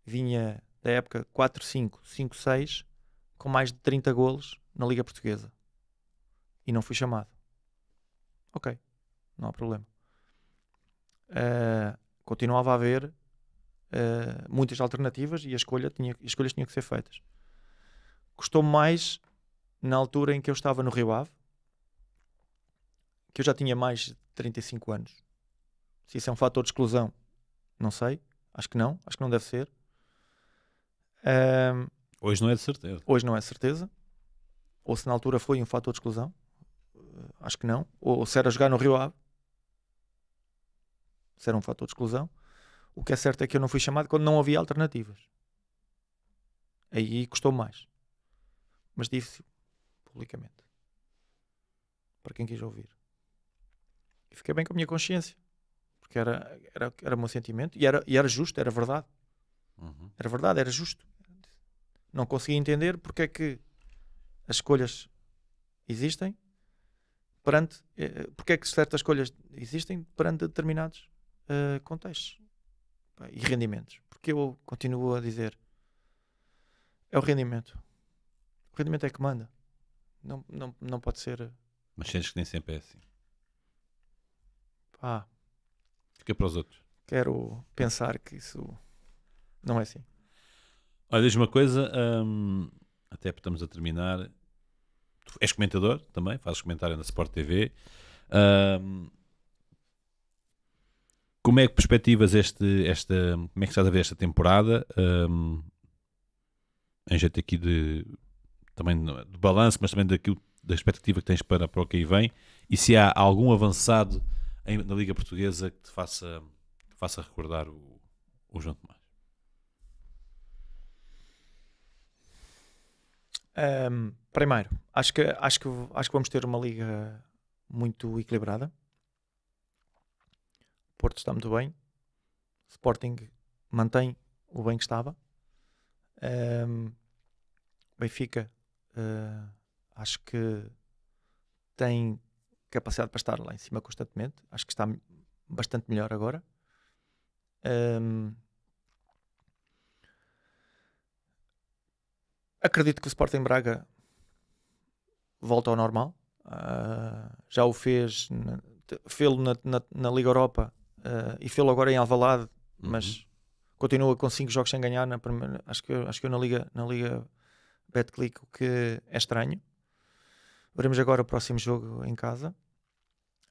[SPEAKER 2] vinha da época 4-5, 5-6, com mais de 30 golos na Liga Portuguesa. E não fui chamado. Ok, não há problema. Continuava a haver muitas alternativas e as escolhas tinham que ser feitas. Custou-me mais na altura em que eu estava no Rio Ave, que eu já tinha mais de 35 anos. Se isso é um fator de exclusão, não sei. Acho que não deve ser.
[SPEAKER 1] Hoje não é de certeza.
[SPEAKER 2] Hoje não é de certeza. Ou se na altura foi um fator de exclusão, acho que não. Ou se era jogar no Rio Ave, se era um fator de exclusão. O que é certo é que eu não fui chamado quando não havia alternativas. Aí custou mais. Mas disse publicamente. Para quem quis ouvir. E fiquei bem com a minha consciência. Porque era o meu sentimento. E era justo, era verdade.
[SPEAKER 1] Uhum.
[SPEAKER 2] Era verdade, era justo. Não conseguia entender porque é que as escolhas existem porque é que certas escolhas existem perante determinados contextos e rendimentos. Porque eu continuo a dizer, é o rendimento. O rendimento é que manda. Não pode ser.
[SPEAKER 1] Mas sentes que nem sempre é assim.
[SPEAKER 2] Pá,
[SPEAKER 1] Fica para os outros.
[SPEAKER 2] quero pensar que isso não é assim.
[SPEAKER 1] Olha, diz uma coisa, até porque estamos a terminar. Tu és comentador também, fazes comentário na Sport TV. Como é que perspectivas como é que estás a ver esta temporada? Em jeito aqui também de balanço, mas também da expectativa que tens para o que aí vem, e se há algum avançado na Liga Portuguesa que te faça recordar o João Tomás.
[SPEAKER 2] Primeiro, acho que vamos ter uma liga muito equilibrada. Porto está muito bem. Sporting mantém o bem que estava. Benfica acho que tem capacidade para estar lá em cima constantemente. Acho que está bastante melhor agora. Acredito que o Sporting Braga volta ao normal. já o fez, fê-lo na Liga Europa e fê-lo agora em Alvalade, mas continua com 5 jogos sem ganhar. Acho que eu na Liga Betclic, o que é estranho. Veremos agora o próximo jogo em casa.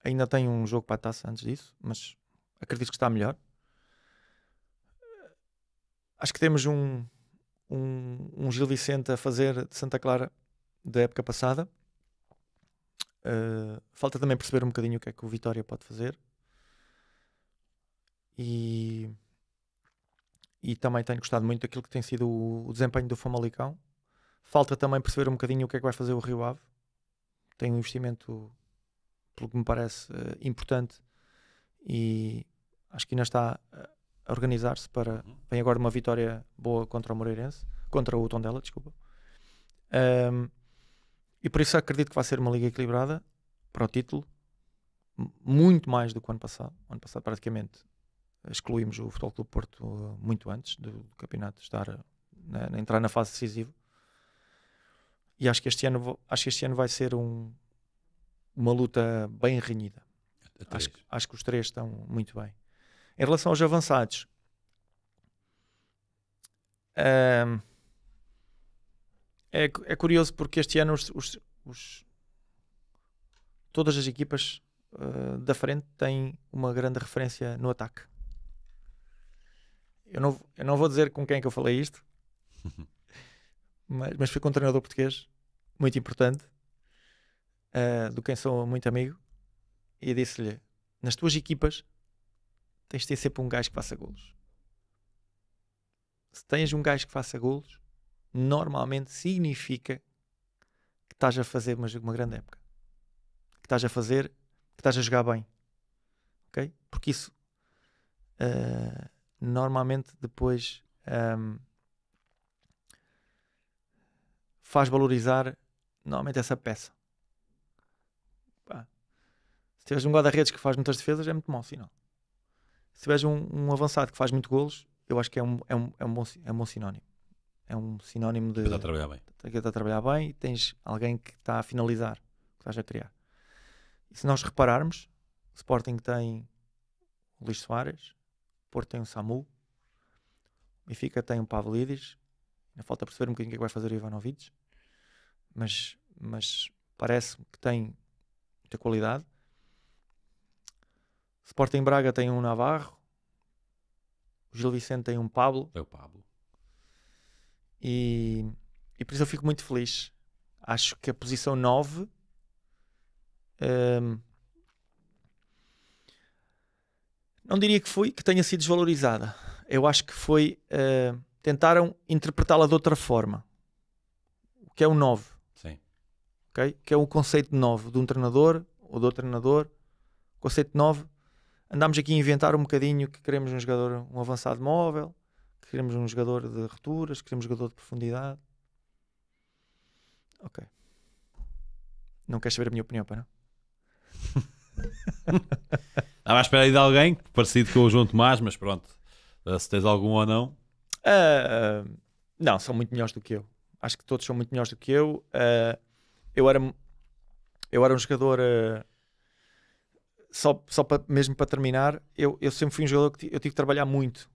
[SPEAKER 2] Ainda tem um jogo para a taça antes disso, mas acredito que está melhor. Acho que temos um Gil Vicente a fazer de Santa Clara da época passada. Falta também perceber um bocadinho o que é que o Vitória pode fazer. E também tenho gostado muito daquilo que tem sido o desempenho do Famalicão. Falta também perceber um bocadinho o que é que vai fazer o Rio Ave. Tem um investimento, pelo que me parece, importante, e acho que ainda está a organizar-se para... Vem agora uma vitória boa contra o Moreirense, contra o Tondela, desculpa. E por isso acredito que vai ser uma liga equilibrada para o título, muito mais do que o ano passado. O ano passado praticamente excluímos o Futebol Clube Porto muito antes do campeonato estar a entrar na fase decisiva. E acho que este ano vai ser uma luta bem renhida. Acho que os três estão muito bem. Em relação aos avançados, é curioso porque este ano todas as equipas da frente têm uma grande referência no ataque. Eu não vou dizer com quem é que eu falei isto, mas foi com um treinador português muito importante, do quem sou muito amigo, e disse-lhe: nas tuas equipas tens de ter sempre um gajo que faça golos. Se tens um gajo que faça golos, normalmente significa que estás a fazer uma grande época, que estás a jogar bem, ok? Porque isso normalmente depois faz valorizar normalmente essa peça. Se tiveres um guarda-redes que faz muitas defesas, é muito mau sinal. Se tiveres um avançado que faz muito golos, eu acho que é um bom sinónimo. É um sinónimo de...
[SPEAKER 1] Está a trabalhar bem.
[SPEAKER 2] Está a trabalhar bem, e tens alguém que está a finalizar o que estás a criar. E se nós repararmos, o Sporting tem o Luís Soares, o Porto tem o Samu, o Benfica tem o Pavlidis, ainda falta perceber um bocadinho o que é que vai fazer o Ivanovic, mas parece-me que tem muita qualidade. O Sporting Braga tem um Navarro, o Gil Vicente tem um Pablo.
[SPEAKER 1] É o Pablo.
[SPEAKER 2] E por isso eu fico muito feliz. Acho que a posição 9 não diria que tenha sido desvalorizada. Eu acho que foi tentaram interpretá-la de outra forma, o que é o 9.
[SPEAKER 1] Sim.
[SPEAKER 2] Okay? Que é o conceito de 9 de um treinador ou de outro treinador. O conceito de 9, andámos aqui a inventar um bocadinho que queremos um jogador, um avançado móvel, que queremos um jogador de rupturas, que queremos um jogador de profundidade. Ok. Não queres saber a minha opinião, para não?
[SPEAKER 1] Estava à espera aí de alguém parecido com o João Tomás, mas pronto, se tens algum ou não.
[SPEAKER 2] Não, são muito melhores do que eu. Acho que todos são muito melhores do que eu. Eu era um jogador, mesmo para terminar, eu sempre fui um jogador que eu tive que trabalhar muito.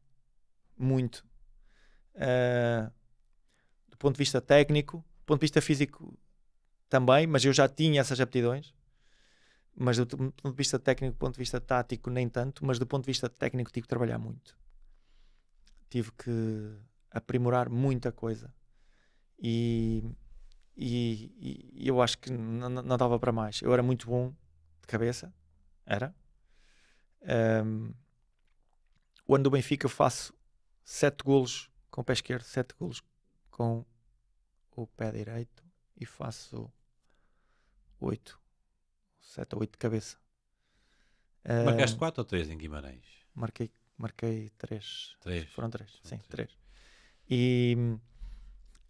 [SPEAKER 2] Do ponto de vista técnico, do ponto de vista físico também, mas eu já tinha essas aptidões. Mas do ponto de vista técnico, do ponto de vista tático, nem tanto. Mas do ponto de vista técnico, tive que trabalhar muito. Tive que aprimorar muita coisa. E eu acho que não dava para mais. Eu era muito bom de cabeça. Era. O ano do Benfica eu faço 7 golos com o pé esquerdo, 7 golos com o pé direito e faço 7 ou 8 de cabeça.
[SPEAKER 1] Marcaste 4 ou 3 em Guimarães?
[SPEAKER 2] Marquei 3.
[SPEAKER 1] 3.
[SPEAKER 2] Foram 3. Sim, 3. E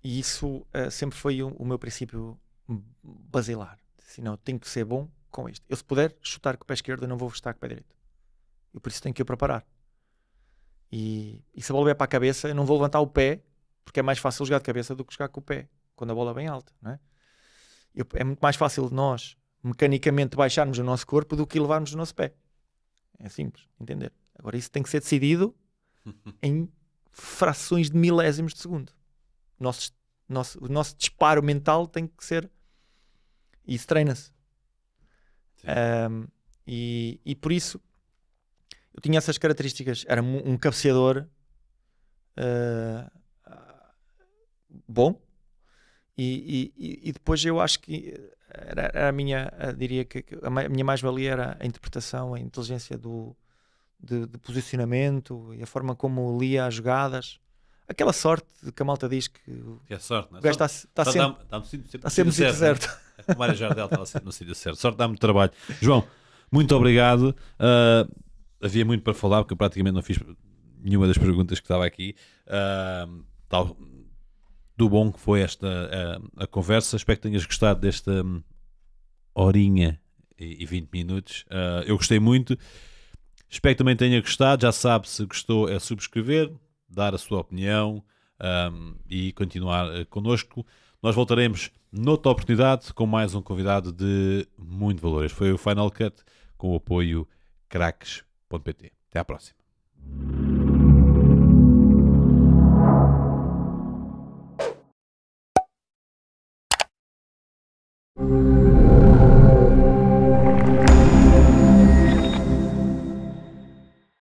[SPEAKER 2] isso sempre foi o meu princípio basilar. Assim, não, tenho que ser bom com isto. Eu, se puder chutar com o pé esquerdo, eu não vou chutar com o pé direito. Eu por isso tenho que o preparar. E se a bola vier para a cabeça, eu não vou levantar o pé, porque é mais fácil jogar de cabeça do que jogar com o pé, quando a bola é bem alta, não é? É muito mais fácil nós mecanicamente baixarmos o nosso corpo do que elevarmos o nosso pé. É simples, entender. Agora isso tem que ser decidido em frações de milésimos de segundo. O nosso disparo mental tem que ser... Isso treina-se. E por isso eu tinha essas características. Era um cabeceador bom. E depois eu acho que era a minha... diria que a minha mais-valia era a interpretação, a inteligência de posicionamento e a forma como lia as jogadas. Aquela sorte que a malta diz que
[SPEAKER 1] é sorte, não é?
[SPEAKER 2] O gajo está sempre no sítio certo.
[SPEAKER 1] É como a Mário Jardel está sempre no sítio certo. Sorte dá-me trabalho. João, muito obrigado. Havia muito para falar, porque eu praticamente não fiz nenhuma das perguntas que estava aqui. Do bom que foi a conversa. Espero que tenhas gostado desta horinha e 20 minutos. Eu gostei muito. Espero que também tenha gostado. Já sabe, se gostou, é subscrever, dar a sua opinião e continuar connosco. Nós voltaremos noutra oportunidade com mais um convidado de muito valor. Este foi o Final Cut com o apoio craques.pt. Até à próxima.